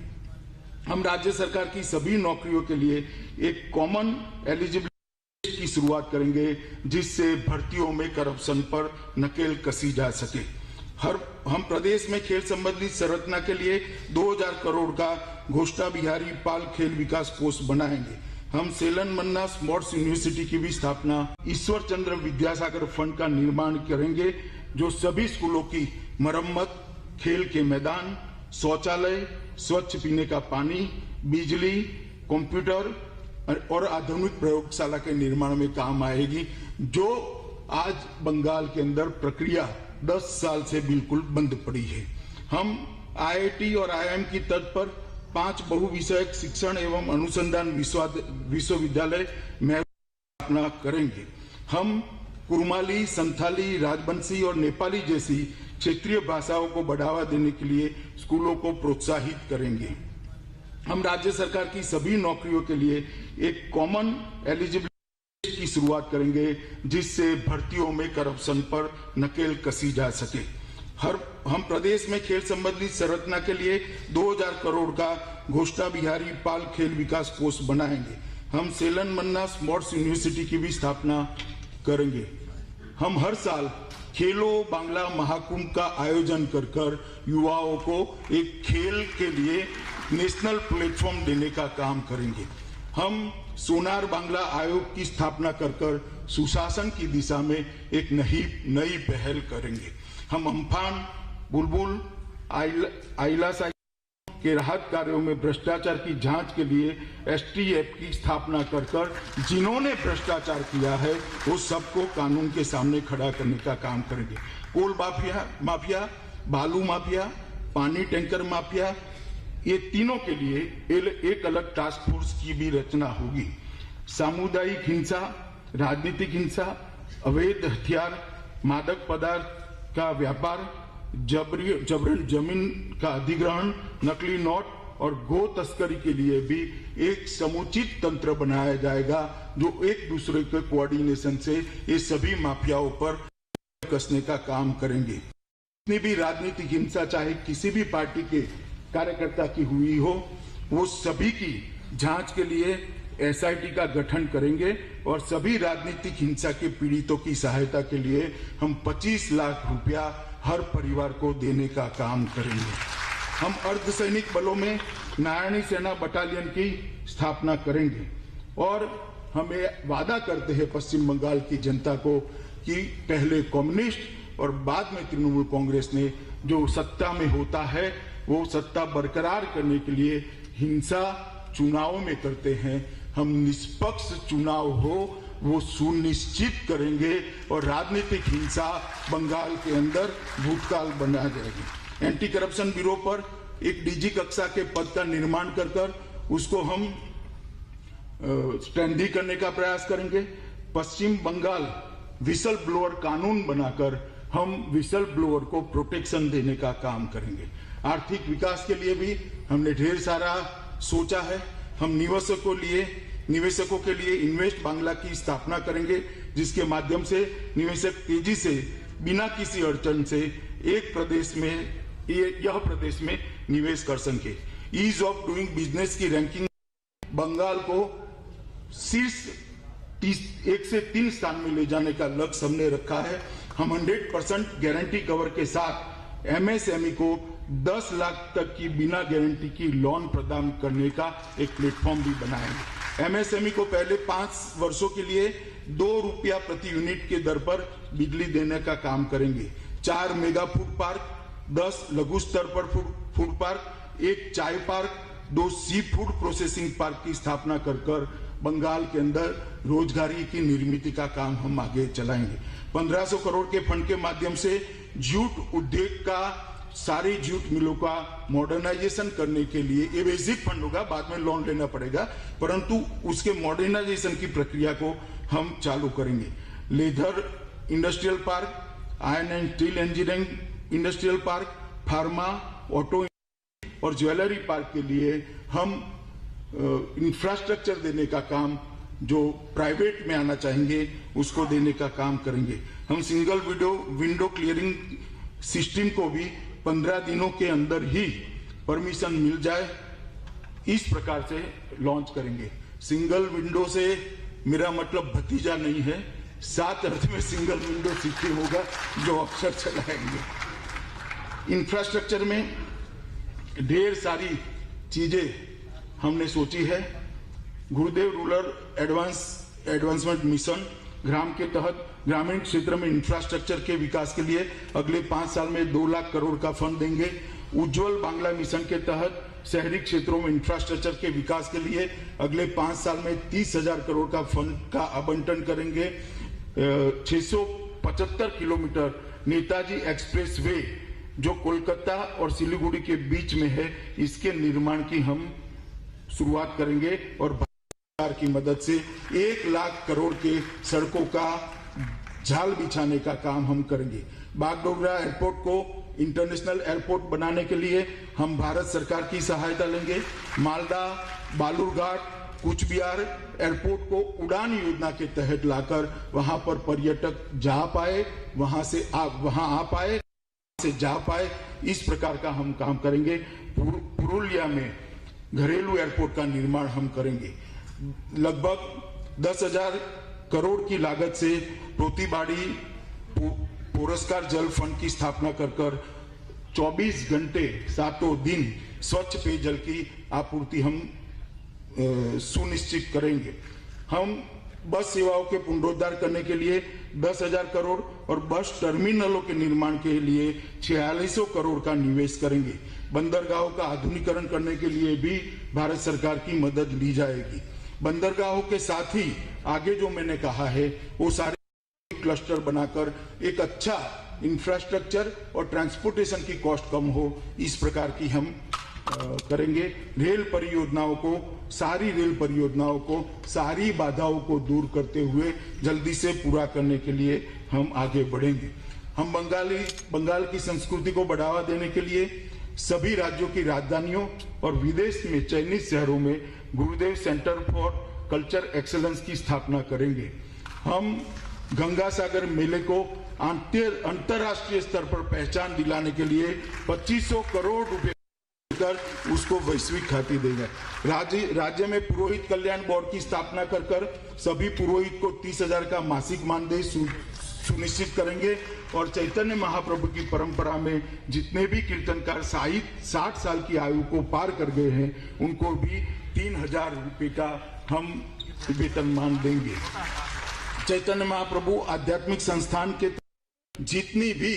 हम राज्य सरकार की सभी नौकरियों के लिए एक कॉमन एलिजिबिलिटी की शुरुआत करेंगे, जिससे भर्तियों में करप्शन पर नकेल कसी जा सके। हम प्रदेश में खेल संबंधी संरचना के लिए 2,000 करोड़ का घोष्टा बिहारी पाल खेल विकास कोष बनाएंगे। हम सेलन मन्ना स्पोर्ट्स यूनिवर्सिटी की भी स्थापना, ईश्वर चंद्र विद्यासागर फंड का निर्माण करेंगे, जो सभी स्कूलों की मरम्मत, खेल के मैदान, शौचालय, स्वच्छ पीने का पानी, बिजली, कंप्यूटर और आधुनिक प्रयोगशाला के निर्माण में काम आएगी, जो आज बंगाल के अंदर प्रक्रिया 10 साल से बिल्कुल बंद पड़ी है। हम आईआईटी और आईआईएम की तर्ज पर 5 बहुविषयक शिक्षण एवं अनुसंधान विश्वविद्यालय में स्थापना करेंगे। हम कुरमाली, संथाली, राजबंशी और नेपाली जैसी क्षेत्रीय भाषाओं को बढ़ावा देने के लिए स्कूलों को प्रोत्साहित करेंगे। हम राज्य सरकार की सभी नौकरियों के लिए एक कॉमन एलिजिबिलिटी की शुरुआत करेंगे, जिससे भर्तियों में करप्शन पर नकेल कसी जा सके। हम प्रदेश में खेल संबंधी संरचना के लिए 2,000 करोड़ का घोष्टा बिहारी पाल खेल विकास कोष बनाएंगे। हम सेलन मन्ना स्पोर्ट्स यूनिवर्सिटी की भी स्थापना करेंगे। हम हर साल खेलो बांग्ला महाकुंभ का आयोजन कर युवाओं को एक खेल के लिए नेशनल प्लेटफॉर्म देने का काम करेंगे। हम सोनार बांग्ला आयोग की स्थापना कर सुशासन की दिशा में एक नई पहल करेंगे। हम अम्फान, बुलबुल, आइला के राहत कार्यों में भ्रष्टाचार की जांच के लिए एसटीएफ की स्थापना कर जिन्होंने भ्रष्टाचार किया है वो सबको कानून के सामने खड़ा करने का काम करेंगे। कोल माफिया, बालू माफिया, पानी टैंकर माफिया, ये तीनों के लिए एक अलग टास्क फोर्स की भी रचना होगी। सामुदायिक हिंसा, राजनीतिक हिंसा, अवैध हथियार, मादक पदार्थ का व्यापार, जबरन जमीन का अधिग्रहण, नकली नोट और गो तस्करी के लिए भी एक समुचित तंत्र बनाया जाएगा, जो एक दूसरे के कोऑर्डिनेशन से ये सभी माफियाओं पर कसने का काम करेंगे। जितनी भी राजनीतिक हिंसा चाहे किसी भी पार्टी के कार्यकर्ता की हुई हो, वो सभी की जांच के लिए एसआईटी का गठन करेंगे और सभी राजनीतिक हिंसा के पीड़ितों की सहायता के लिए हम 25 लाख रुपया हर परिवार को देने का काम करेंगे। हम अर्धसैनिक बलों में नारायणी सेना बटालियन की स्थापना करेंगे और हमें वादा करते हैं पश्चिम बंगाल की जनता को कि पहले कम्युनिस्ट और बाद में तृणमूल कांग्रेस ने जो सत्ता में होता है वो सत्ता बरकरार करने के लिए हिंसा चुनाव में करते हैं। हम निष्पक्ष चुनाव हो वो सुनिश्चित करेंगे और राजनीतिक हिंसा बंगाल के अंदर भूतकाल बना जाएगी। एंटी करप्शन ब्यूरो पर एक डीजी कक्षा के पद का निर्माण कर उसको हम स्ट्रेंथी करने का प्रयास करेंगे। पश्चिम बंगाल विसल ब्लोअर कानून बनाकर हम विसल ब्लोअर को प्रोटेक्शन देने का काम करेंगे। आर्थिक विकास के लिए भी हमने ढेर सारा सोचा है। हम निवेशकों के लिए इन्वेस्ट बांग्ला की स्थापना करेंगे, जिसके माध्यम से निवेशक तेजी से बिना किसी अड़चन से यह प्रदेश में निवेश कर सके। ईज ऑफ डूइंग बिजनेस की रैंकिंग बंगाल को शीर्ष 1 से 3 स्थान में ले जाने का लक्ष्य हमने रखा है। हम 100% गारंटी कवर के साथ एमएसएमई को 10 लाख तक की बिना गारंटी की लोन प्रदान करने का एक प्लेटफॉर्म भी बनाएंगे। एमएसएमई को पहले 5 वर्षों के लिए ₹2 प्रति यूनिट के दर पर बिजली देने का काम करेंगे। 4 मेगा फूड पार्क, 10 लघु स्तर पर फूड पार्क, 1 चाय park, 2 sea food processing park की स्थापना कर बंगाल के अंदर रोजगारी की निर्मित का काम हम आगे चलाएंगे। 1500 करोड़ के फंड के माध्यम से जूट उद्योग का, सारी जूट मिलों का मॉडर्नाइजेशन करने के लिए, ये बेसिक फंड होगा, बाद में लोन लेना पड़ेगा, परंतु उसके मॉडर्नाइजेशन की प्रक्रिया को हम चालू करेंगे। Leather industrial park, iron and steel engineering industrial park, pharma, auto और ज्वेलरी पार्क के लिए हम इंफ्रास्ट्रक्चर देने का काम, जो प्राइवेट में आना चाहेंगे उसको देने का काम करेंगे। हम सिंगल विंडो क्लियरिंग सिस्टम को भी 15 दिनों के अंदर ही परमिशन मिल जाए, इस प्रकार से लॉन्च करेंगे। सिंगल विंडो से मेरा मतलब भतीजा नहीं है, 7 अर्थ में सिंगल विंडो सिस्टम होगा जो अक्सर चलाएंगे। इंफ्रास्ट्रक्चर में ढेर सारी चीजें हमने सोची है। गुरुदेव रूरल एडवांसमेंट मिशन ग्राम के तहत ग्रामीण क्षेत्र में इंफ्रास्ट्रक्चर के विकास के लिए अगले 5 साल में 2 लाख करोड़ का फंड देंगे। उज्ज्वल बांग्ला मिशन के तहत शहरी क्षेत्रों में इंफ्रास्ट्रक्चर के विकास के लिए अगले 5 साल में 30,000 करोड़ का फंड का आवंटन करेंगे। 675 किलोमीटर नेताजी एक्सप्रेस वे जो कोलकाता और सिलीगुड़ी के बीच में है, इसके निर्माण की हम शुरुआत करेंगे और सरकार की मदद से 1 लाख करोड़ के सड़कों का जाल बिछाने का काम हम करेंगे। बागडोगरा एयरपोर्ट को इंटरनेशनल एयरपोर्ट बनाने के लिए हम भारत सरकार की सहायता लेंगे। मालदा, बालूरघाट, कुछ बिहार एयरपोर्ट को उड़ान योजना के तहत लाकर वहां पर पर्यटक जा पाए, वहां आ पाए, से जा पाए, इस प्रकार का हम काम करेंगे। पुरुलिया में घरेलू एयरपोर्ट का निर्माण हम करेंगे। लगभग 10,000 करोड़ की लागत से पोतीबाड़ी पुरस्कार जल फंड की स्थापना कर 24 घंटे 7 दिन स्वच्छ पेयजल की आपूर्ति हम सुनिश्चित करेंगे। हम बस सेवाओं के पुनरुद्धार करने के लिए 10,000 करोड़ और बस टर्मिनलों के निर्माण के लिए 4600 करोड़ का निवेश करेंगे। बंदरगाहों का आधुनिकीकरण करने के लिए भी भारत सरकार की मदद ली जाएगी। बंदरगाहों के साथ ही आगे जो मैंने कहा है वो सारे क्लस्टर बनाकर एक अच्छा इंफ्रास्ट्रक्चर और ट्रांसपोर्टेशन की कॉस्ट कम हो, इस प्रकार की हम करेंगे। रेल परियोजनाओं को, सारी बाधाओं को दूर करते हुए जल्दी से पूरा करने के लिए हम आगे बढ़ेंगे। हम बंगाल की संस्कृति को बढ़ावा देने के लिए सभी राज्यों की राजधानियों और विदेश में चयनित शहरों में गुरुदेव सेंटर फॉर कल्चर एक्सेलेंस की स्थापना करेंगे। हम गंगा सागर मेले को अंतरराष्ट्रीय स्तर पर पहचान दिलाने के लिए 2500 करोड़ रुपए उसको वैश्विक ख्याति देगा। राज्य में पुरोहित कल्याण बोर्ड की स्थापना कर सभी पुरोहित को 30,000 का मासिक मानदेय सुनिश्चित करेंगे और चैतन्य महाप्रभु की परंपरा में जितने भी कीर्तनकार 60 साल की आयु को पार कर गए हैं उनको भी 3,000 रुपए का हम वेतनमान देंगे। चैतन्य महाप्रभु आध्यात्मिक संस्थान के जितनी भी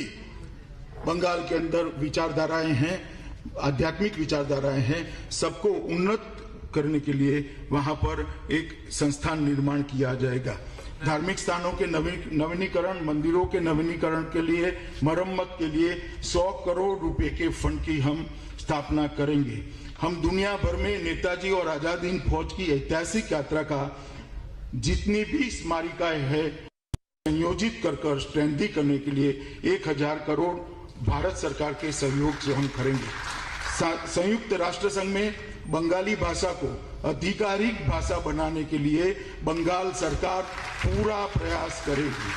बंगाल के अंदर विचारधाराएं हैं, आध्यात्मिक विचारधाराएं हैं, सबको उन्नत करने के लिए वहां पर एक संस्थान निर्माण किया जाएगा। धार्मिक स्थानों के नवीनीकरण, मंदिरों के नवीनीकरण के लिए, मरम्मत के लिए 100 करोड़ रुपए के फंड की हम स्थापना करेंगे। हम दुनिया भर में नेताजी और आजाद हिंद फौज की ऐतिहासिक यात्रा का जितनी भी स्मारिकाएं है संयोजित कर स्ट्रेंथी करने के लिए 1,000 करोड़ भारत सरकार के सहयोग से हम करेंगे। संयुक्त राष्ट्र संघ में बंगाली भाषा को आधिकारिक भाषा बनाने के लिए बंगाल सरकार पूरा प्रयास करेगी।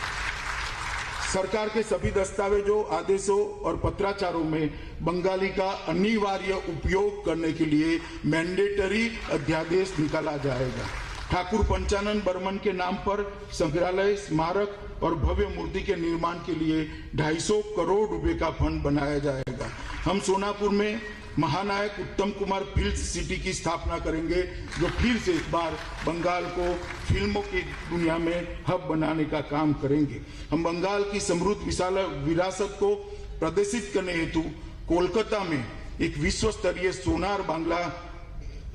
सरकार के सभी दस्तावेजों, आदेशों और पत्राचारों में बंगाली का अनिवार्य उपयोग करने के लिए मैंडेटरी अध्यादेश निकाला जाएगा। ठाकुर पंचानन बर्मन के नाम पर संग्रहालय, स्मारक और भव्य मूर्ति के निर्माण के लिए 250 करोड़ रुपए का फंड बनाया जाएगा। हम सोनापुर में महानायक उत्तम कुमार फिल्म सिटी की स्थापना करेंगे, जो फिर से इस बार बंगाल को फिल्मों की दुनिया में हब बनाने का काम करेंगे। हम बंगाल की समृद्ध विशाल विरासत को प्रदर्शित करने हेतु कोलकाता में एक विश्व स्तरीय सोनार बांग्ला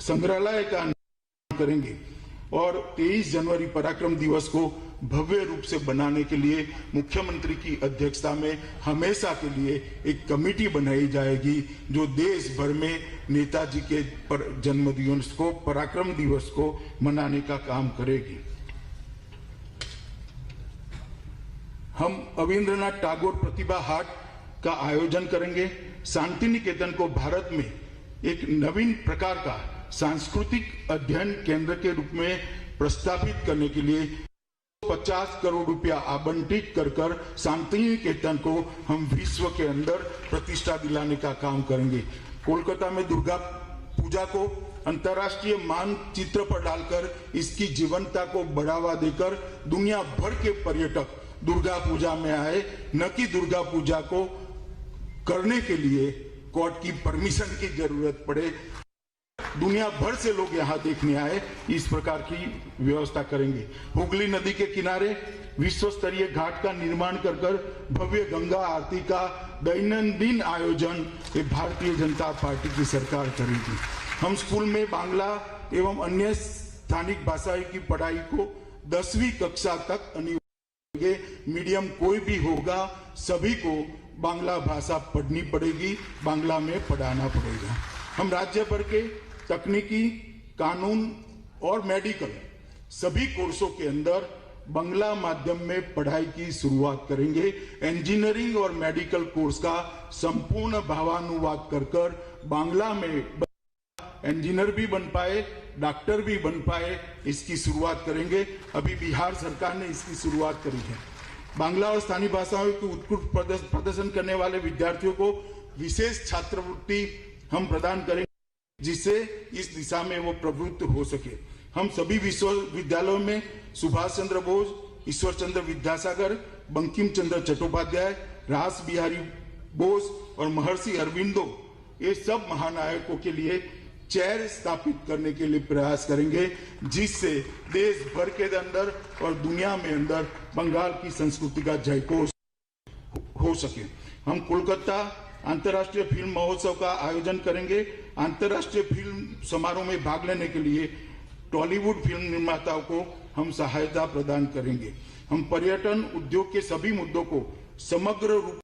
संग्रहालय का निर्माण करेंगे और 23 जनवरी पराक्रम दिवस को भव्य रूप से बनाने के लिए मुख्यमंत्री की अध्यक्षता में हमेशा के लिए एक कमेटी बनाई जाएगी, जो देश भर में नेताजी के जन्मदिवस को, पराक्रम दिवस को मनाने का काम करेगी। हम अविंद्रनाथ टैगोर प्रतिभा हाट का आयोजन करेंगे। शांति निकेतन को भारत में एक नवीन प्रकार का सांस्कृतिक अध्ययन केंद्र के रूप में प्रस्तावित करने के लिए 50 करोड़ रुपया आवंटित कर शांति निकेतन को हम विश्व के अंदर प्रतिष्ठा दिलाने का काम करेंगे। कोलकाता में दुर्गा पूजा को अंतर्राष्ट्रीय मानचित्र पर डालकर इसकी जीवंतता को बढ़ावा देकर दुनिया भर के पर्यटक दुर्गा पूजा में आए, न कि दुर्गा पूजा को करने के लिए कोर्ट की परमिशन की जरूरत पड़े, दुनिया भर से लोग यहाँ देखने आए, इस प्रकार की व्यवस्था करेंगे। हुगली नदी के किनारे विश्व स्तरीय घाट का निर्माण कर भव्य गंगा आरती का दैनंदिन आयोजन ये भारतीय जनता पार्टी की सरकार करेगी। हम स्कूल में बांग्ला एवं अन्य स्थानिक भाषाओं की पढ़ाई को 10वीं कक्षा तक अनिवार्य, मीडियम कोई भी होगा, सभी को बांग्ला भाषा पढ़नी पड़ेगी, बांग्ला में पढ़ाना पड़ेगा। हम राज्य भर के तकनीकी, कानून और मेडिकल सभी कोर्सों के अंदर बांग्ला माध्यम में पढ़ाई की शुरुआत करेंगे। इंजीनियरिंग और मेडिकल कोर्स का संपूर्ण भावानुवाद कर बांग्ला में इंजीनियर भी बन पाए, डॉक्टर भी बन पाए, इसकी शुरुआत करेंगे। अभी बिहार सरकार ने इसकी शुरुआत करी है। बांग्ला और स्थानीय भाषाओं के उत्कृष्ट प्रदर्शन करने वाले विद्यार्थियों को विशेष छात्रवृत्ति हम प्रदान करेंगे, जिससे इस दिशा में वो प्रवृत्त हो सके। हम सभी विश्वविद्यालयों में सुभाष चंद्र बोस, ईश्वर चंद्र विद्यासागर, बंकिम चंद्र चट्टोपाध्याय, रास बिहारी बोस और महर्षि अरविंदो, ये सब महानायकों के लिए चेयर स्थापित करने के लिए प्रयास करेंगे, जिससे देश भर के अंदर और दुनिया में अंदर बंगाल की संस्कृति का जयघोष हो सके। हम कोलकाता अंतर्राष्ट्रीय फिल्म महोत्सव का आयोजन करेंगे। अंतर्राष्ट्रीय फिल्म समारोह में भाग लेने के लिए टॉलीवुड फिल्म निर्माताओं को हम सहायता प्रदान करेंगे। हम पर्यटन उद्योग के सभी मुद्दों को समग्र रूप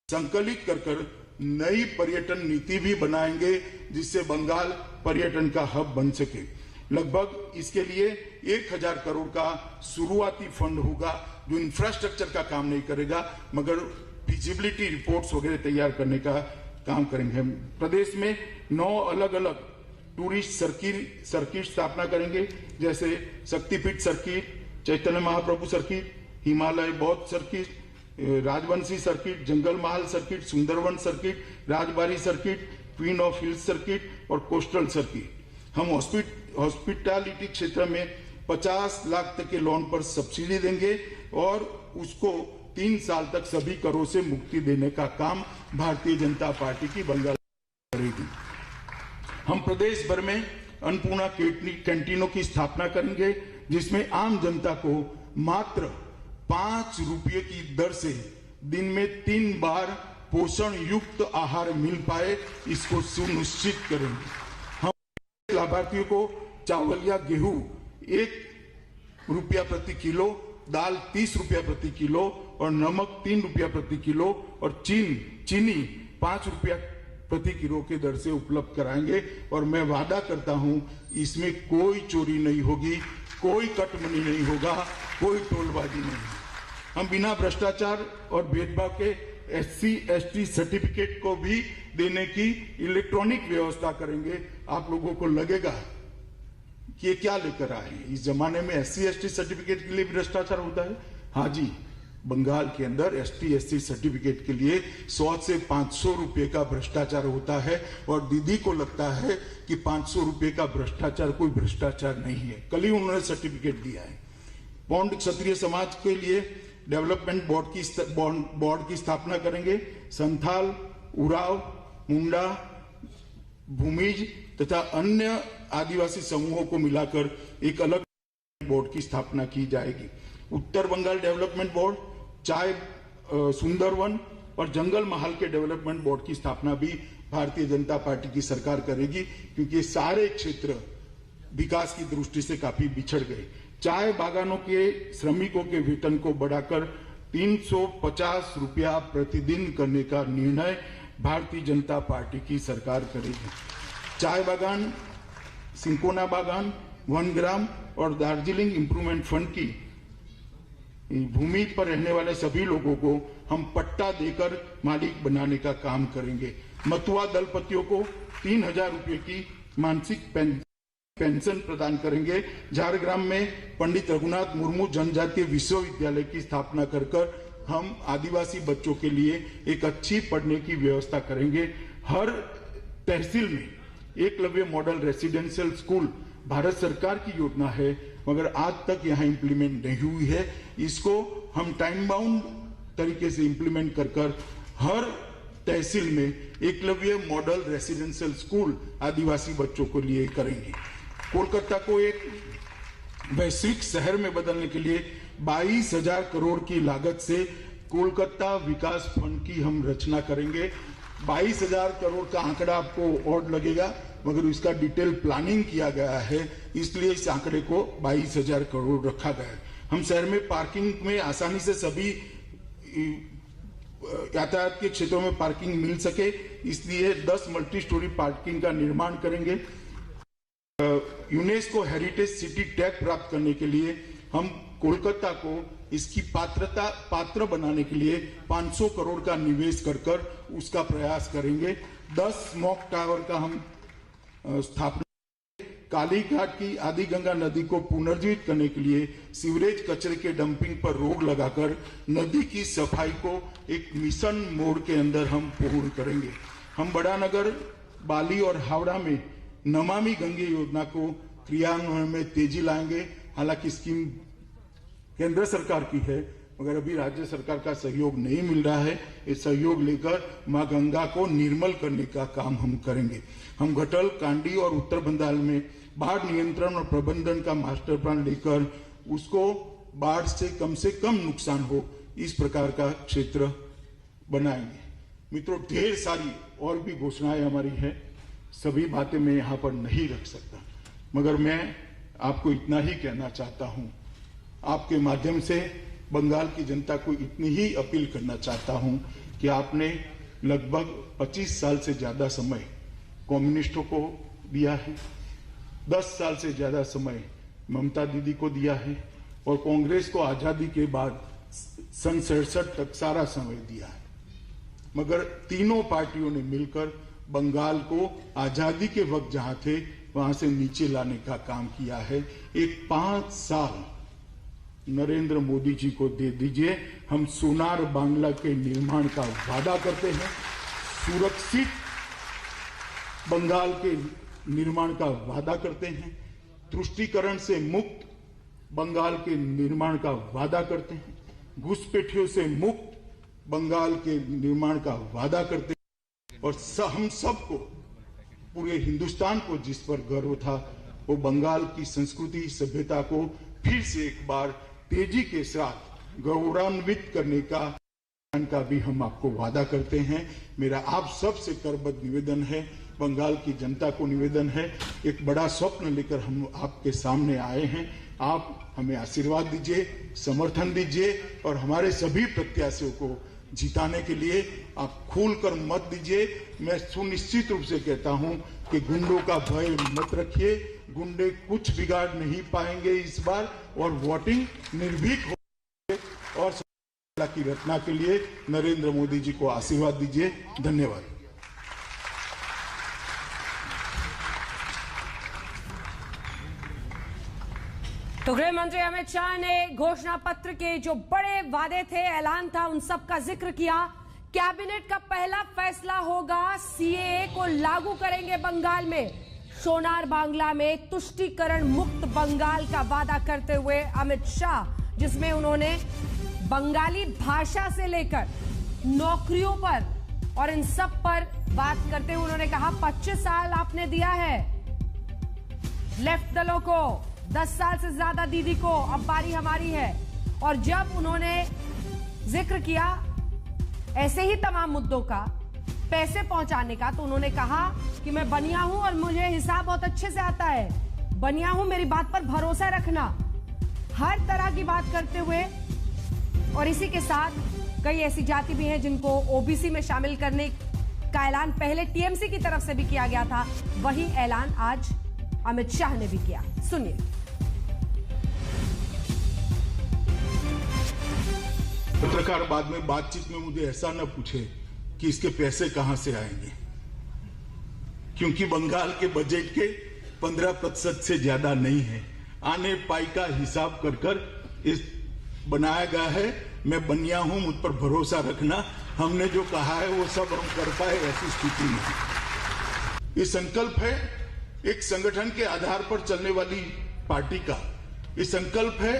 से संकलित कर नई पर्यटन नीति भी बनाएंगे, जिससे बंगाल पर्यटन का हब बन सके। लगभग इसके लिए 1000 करोड़ का शुरुआती फंड होगा, जो इंफ्रास्ट्रक्चर का काम नहीं करेगा, मगर फिजिबिलिटी रिपोर्ट्स वगैरह तैयार करने का काम करेंगे। हम प्रदेश में 9 अलग अलग टूरिस्ट सर्किट स्थापना करेंगे, जैसे शक्तिपीठ सर्किट, चैतन्य महाप्रभु सर्किट, हिमालय बौद्ध circuit, Rajbanshi circuit, Jangal Mahal circuit, Sundarban circuit, Rajbari circuit, queen of hills circuit और कोस्टल सर्किट। हम हॉस्पिटैलिटी क्षेत्र में 50 लाख तक के लोन पर सब्सिडी देंगे और उसको 3 साल तक सभी करों से मुक्ति देने का काम भारतीय जनता पार्टी की बंगाल करेगी। हम प्रदेश भर में अन्नपूर्णा कैंटीनों की स्थापना करेंगे, जिसमें आम जनता को मात्र 5 रुपये की दर से दिन में 3 बार पोषण युक्त आहार मिल पाए, इसको सुनिश्चित करेंगे। हम लाभार्थियों को चावल या गेहूं 1 रुपया प्रति किलो, दाल 30 रुपया प्रति किलो और नमक 3 रुपया प्रति किलो और चीनी 5 रुपया प्रति किलो के दर से उपलब्ध कराएंगे। और मैं वादा करता हूं, इसमें कोई चोरी नहीं होगी, कोई कटमनी नहीं होगा, कोई टोलबाजी नहीं। हम बिना भ्रष्टाचार और भेदभाव के SC/ST सर्टिफिकेट को भी देने की इलेक्ट्रॉनिक व्यवस्था करेंगे। आप लोगों को लगेगा कि ये क्या लेकर आए, इस जमाने में SC/ST सर्टिफिकेट के लिए भ्रष्टाचार होता है? हाँ जी, बंगाल के अंदर ST/SC सर्टिफिकेट के लिए 100 से 500 रुपए का भ्रष्टाचार होता है और दीदी को लगता है कि 500 रुपए का भ्रष्टाचार कोई भ्रष्टाचार नहीं है। कल ही उन्होंने सर्टिफिकेट दिया है। पौंड क्षत्रिय समाज के लिए डेवलपमेंट बोर्ड की स्थापना करेंगे। संथाल, उराव, मुंडा भूमिज तथा अन्य आदिवासी समूहों को मिलाकर एक अलग बोर्ड की स्थापना की जाएगी। उत्तर बंगाल डेवलपमेंट बोर्ड, चाय सुंदरवन और जंगल महल के डेवलपमेंट बोर्ड की स्थापना भी भारतीय जनता पार्टी की सरकार करेगी, क्योंकि ये सारे क्षेत्र विकास की दृष्टि से काफी बिछड़ गए। चाय बागानों के श्रमिकों के वेतन को बढ़ाकर 350 रुपया प्रतिदिन करने का निर्णय भारतीय जनता पार्टी की सरकार करेगी। चाय बागान, सिंकोना बागान, वनग्राम और दार्जिलिंग इंप्रूवमेंट फंड की भूमि पर रहने वाले सभी लोगों को हम पट्टा देकर मालिक बनाने का काम करेंगे। मतुआ दलपतियों को 3000 रुपये की मानसिक पेंशन प्रदान करेंगे। झारग्राम में पंडित रघुनाथ मुर्मू जनजातीय विश्वविद्यालय की स्थापना कर हम आदिवासी बच्चों के लिए एक अच्छी पढ़ने की व्यवस्था करेंगे। हर तहसील में Eklavya model residential school Bharat सरकार की योजना है, मगर आज तक यहाँ इम्प्लीमेंट नहीं हुई है। इसको हम टाइम बाउंड तरीके से इम्प्लीमेंट कर हर तहसील में एकलव्य मॉडल रेसिडेंशियल स्कूल आदिवासी बच्चों को लिए करेंगे। कोलकाता को एक वैश्विक शहर में बदलने के लिए 22,000 करोड़ की लागत से कोलकाता विकास फंड की हम रचना करेंगे। 22,000 करोड़ का आंकड़ा आपको और लगेगा, मगर इसका डिटेल प्लानिंग किया गया है, इसलिए इस आंकड़े को 22,000 करोड़ रखा गया है। हम शहर में पार्किंग में आसानी से सभी यातायात के क्षेत्रों में पार्किंग मिल सके, इसलिए 10 मल्टी स्टोरी पार्किंग का निर्माण करेंगे। यूनेस्को हेरिटेज सिटी टैग प्राप्त करने के लिए हम कोलकाता को इसकी पात्र बनाने के लिए 500 करोड़ का निवेश कर उसका प्रयास करेंगे। 10 स्मॉक टावर का हम स्थापना। कालीघाट की आदि गंगा नदी को पुनर्जीवित करने के लिए सीवरेज कचरे के डंपिंग पर रोक लगाकर नदी की सफाई को एक मिशन मोड के अंदर हम पूर्ण करेंगे। हम बड़ानगर, बाली और हावड़ा में नमामि गंगे योजना को क्रियान्वयन में तेजी लाएंगे। हालांकि स्कीम केंद्र सरकार की है, मगर अभी राज्य सरकार का सहयोग नहीं मिल रहा है। ये सहयोग लेकर मां गंगा को निर्मल करने का काम हम करेंगे। हम घटल, कांडी और उत्तर बंगाल में बाढ़ नियंत्रण और प्रबंधन का मास्टर प्लान लेकर उसको बाढ़ से कम नुकसान हो, इस प्रकार का क्षेत्र बनाएंगे। मित्रों, ढेर सारी और भी घोषणाएं हमारी हैं, सभी बातें मैं यहाँ पर नहीं रख सकता, मगर मैं आपको इतना ही कहना चाहता हूँ। आपके माध्यम से बंगाल की जनता को इतनी ही अपील करना चाहता हूँ कि आपने लगभग 25 साल से ज्यादा समय कम्युनिस्टों को दिया है, 10 साल से ज्यादा समय ममता दीदी को दिया है, और कांग्रेस को आजादी के बाद सन 67 तक सारा समय दिया है। मगर तीनों पार्टियों ने मिलकर बंगाल को आजादी के वक्त जहां थे वहां से नीचे लाने का काम किया है। एक 5 साल नरेंद्र मोदी जी को दे दीजिए, हम सोनार बांग्ला के निर्माण का वादा करते हैं, सुरक्षित बंगाल के निर्माण का वादा करते हैं, तुष्टीकरण से मुक्त बंगाल के निर्माण का वादा करते हैं, घुसपैठियों से मुक्त बंगाल के निर्माण का वादा करते हैं। और हम सबको, पूरे हिंदुस्तान को जिस पर गर्व था, वो बंगाल की संस्कृति सभ्यता को फिर से एक बार तेजी के साथ गौरवान्वित करने का भी हम आपको वादा करते हैं। मेरा आप सबसे करबद्ध निवेदन है, बंगाल की जनता को निवेदन है, एक बड़ा स्वप्न लेकर हम आपके सामने आए हैं। आप हमें आशीर्वाद दीजिए, समर्थन दीजिए, और हमारे सभी प्रत्याशियों को जिताने के लिए आप खुलकर मत दीजिए। मैं सुनिश्चित रूप से कहता हूं कि गुंडों का भय मत रखिए, गुंडे कुछ बिगाड़ नहीं पाएंगे इस बार, और वोटिंग निर्भीक हो। और की रचना के लिए नरेंद्र मोदी जी को आशीर्वाद दीजिए। धन्यवाद। तो गृह मंत्री अमित शाह ने घोषणा पत्र के जो बड़े वादे थे, ऐलान था, उन सब का जिक्र किया। कैबिनेट का पहला फैसला होगा, सीएए को लागू करेंगे बंगाल में। सोनार बांग्ला में तुष्टीकरण मुक्त बंगाल का वादा करते हुए अमित शाह, जिसमें उन्होंने बंगाली भाषा से लेकर नौकरियों पर और इन सब पर बात करते हुए उन्होंने कहा 25 साल आपने दिया है लेफ्ट दलों को, 10 साल से ज्यादा दीदी को, अब बारी हमारी है। और जब उन्होंने जिक्र किया ऐसे ही तमाम मुद्दों का, पैसे पहुंचाने का, तो उन्होंने कहा कि मैं बनिया हूं और मुझे हिसाब बहुत अच्छे से आता है, बनिया हूं, मेरी बात पर भरोसा रखना, हर तरह की बात करते हुए। और इसी के साथ कई ऐसी जाति भी हैं जिनको ओबीसी में शामिल करने का ऐलान पहले टीएमसी की तरफ से भी किया गया था, वही ऐलान आज अमित शाह ने भी किया। सुनिए। पत्रकार बाद में बातचीत में मुझे ऐसा न पूछे कि इसके पैसे कहां से आएंगे, क्योंकि बंगाल के बजट के 15% से ज्यादा नहीं है। आने पाई का हिसाब कर इस बनाया गया है। मैं बनिया हूं, मुझ पर भरोसा रखना, हमने जो कहा है वो सब हम कर पाए, ऐसी स्थिति नहीं। ये संकल्प है एक संगठन के आधार पर चलने वाली पार्टी का। ये संकल्प है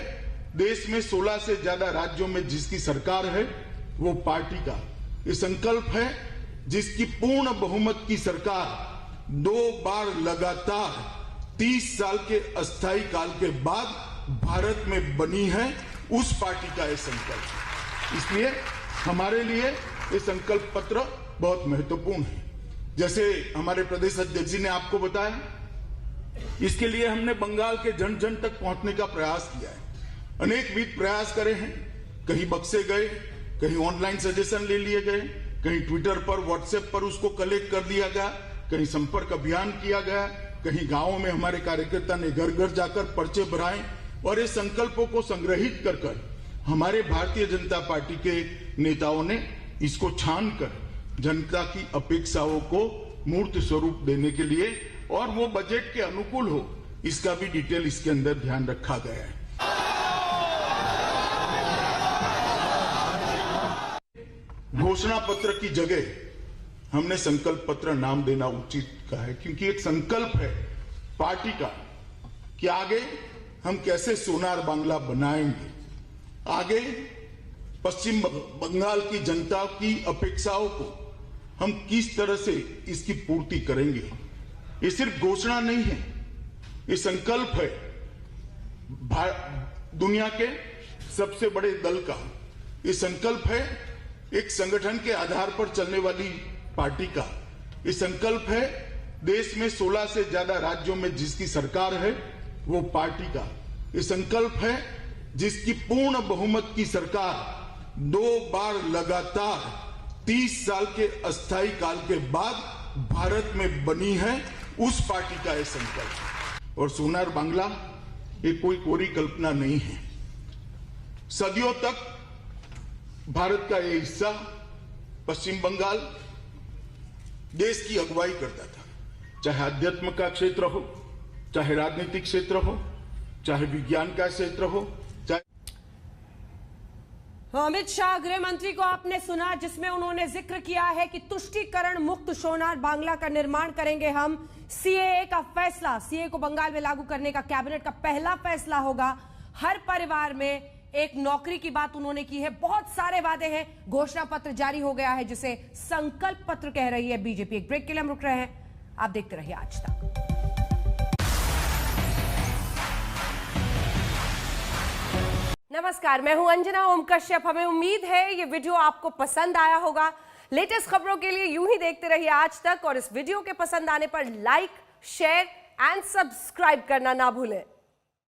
देश में 16 से ज्यादा राज्यों में जिसकी सरकार है वो पार्टी का। ये संकल्प है जिसकी पूर्ण बहुमत की सरकार 2 बार लगातार 30 साल के अस्थायी काल के बाद भारत में बनी है, उस पार्टी का यह संकल्प। इसलिए हमारे लिए ये संकल्प पत्र बहुत महत्वपूर्ण है। जैसे हमारे प्रदेश अध्यक्ष जी ने आपको बताया, इसके लिए हमने बंगाल के जन जन तक पहुंचने का प्रयास किया है। अनेकविध प्रयास करे हैं, कहीं बक्से गए, कहीं ऑनलाइन सजेशन ले लिए गए, कहीं ट्विटर पर, व्हाट्सएप पर उसको कलेक्ट कर दिया गया, कहीं संपर्क अभियान किया गया, कहीं गांवों में हमारे कार्यकर्ता ने घर घर जाकर पर्चे भराए और ये संकल्पों को संग्रहित कर हमारे भारतीय जनता पार्टी के नेताओं ने इसको छानकर जनता की अपेक्षाओं को मूर्त स्वरूप देने के लिए और वो बजट के अनुकूल हो, इसका भी डिटेल इसके अंदर ध्यान रखा गया है। घोषणा पत्र की जगह हमने संकल्प पत्र नाम देना उचित कहा है, क्योंकि एक संकल्प है पार्टी का कि आगे हम कैसे सोनार बांग्ला बनाएंगे, आगे पश्चिम बंगाल की जनता की अपेक्षाओं को हम किस तरह से इसकी पूर्ति करेंगे। ये सिर्फ घोषणा नहीं है, ये संकल्प है दुनिया के सबसे बड़े दल का। ये संकल्प है एक संगठन के आधार पर चलने वाली पार्टी का। ये संकल्प है देश में 16 से ज्यादा राज्यों में जिसकी सरकार है वो पार्टी का। ये संकल्प है जिसकी पूर्ण बहुमत की सरकार 2 बार लगातार 30 साल के अस्थायी काल के बाद भारत में बनी है, उस पार्टी का यह संकल्प। और सोनार बांग्ला ये कोई कोरी कल्पना नहीं है। सदियों तक भारत का यह हिस्सा पश्चिम बंगाल देश की अगुवाई करता था, चाहे अध्यात्म का क्षेत्र हो, चाहे राजनीतिक क्षेत्र हो, चाहे विज्ञान का क्षेत्र हो, चाहे। अमित शाह गृह मंत्री को आपने सुना, जिसमें उन्होंने जिक्र किया है कि तुष्टीकरण मुक्त सोनार बांग्ला का निर्माण करेंगे हम। सीएए का फैसला, सीएए को बंगाल में लागू करने का कैबिनेट का पहला फैसला होगा। हर परिवार में एक नौकरी की बात उन्होंने की है। बहुत सारे वादे हैं। घोषणा पत्र जारी हो गया है जिसे संकल्प पत्र कह रही है बीजेपी। एक ब्रेक के लिए हम रुक रहे हैं, आप देखते रहिए आज तक। नमस्कार, मैं हूं अंजना ओम कश्यप। हमें उम्मीद है ये वीडियो आपको पसंद आया होगा। लेटेस्ट खबरों के लिए यूं ही देखते रहिए आज तक, और इस वीडियो के पसंद आने पर लाइक, शेयर एंड सब्सक्राइब करना ना भूलें।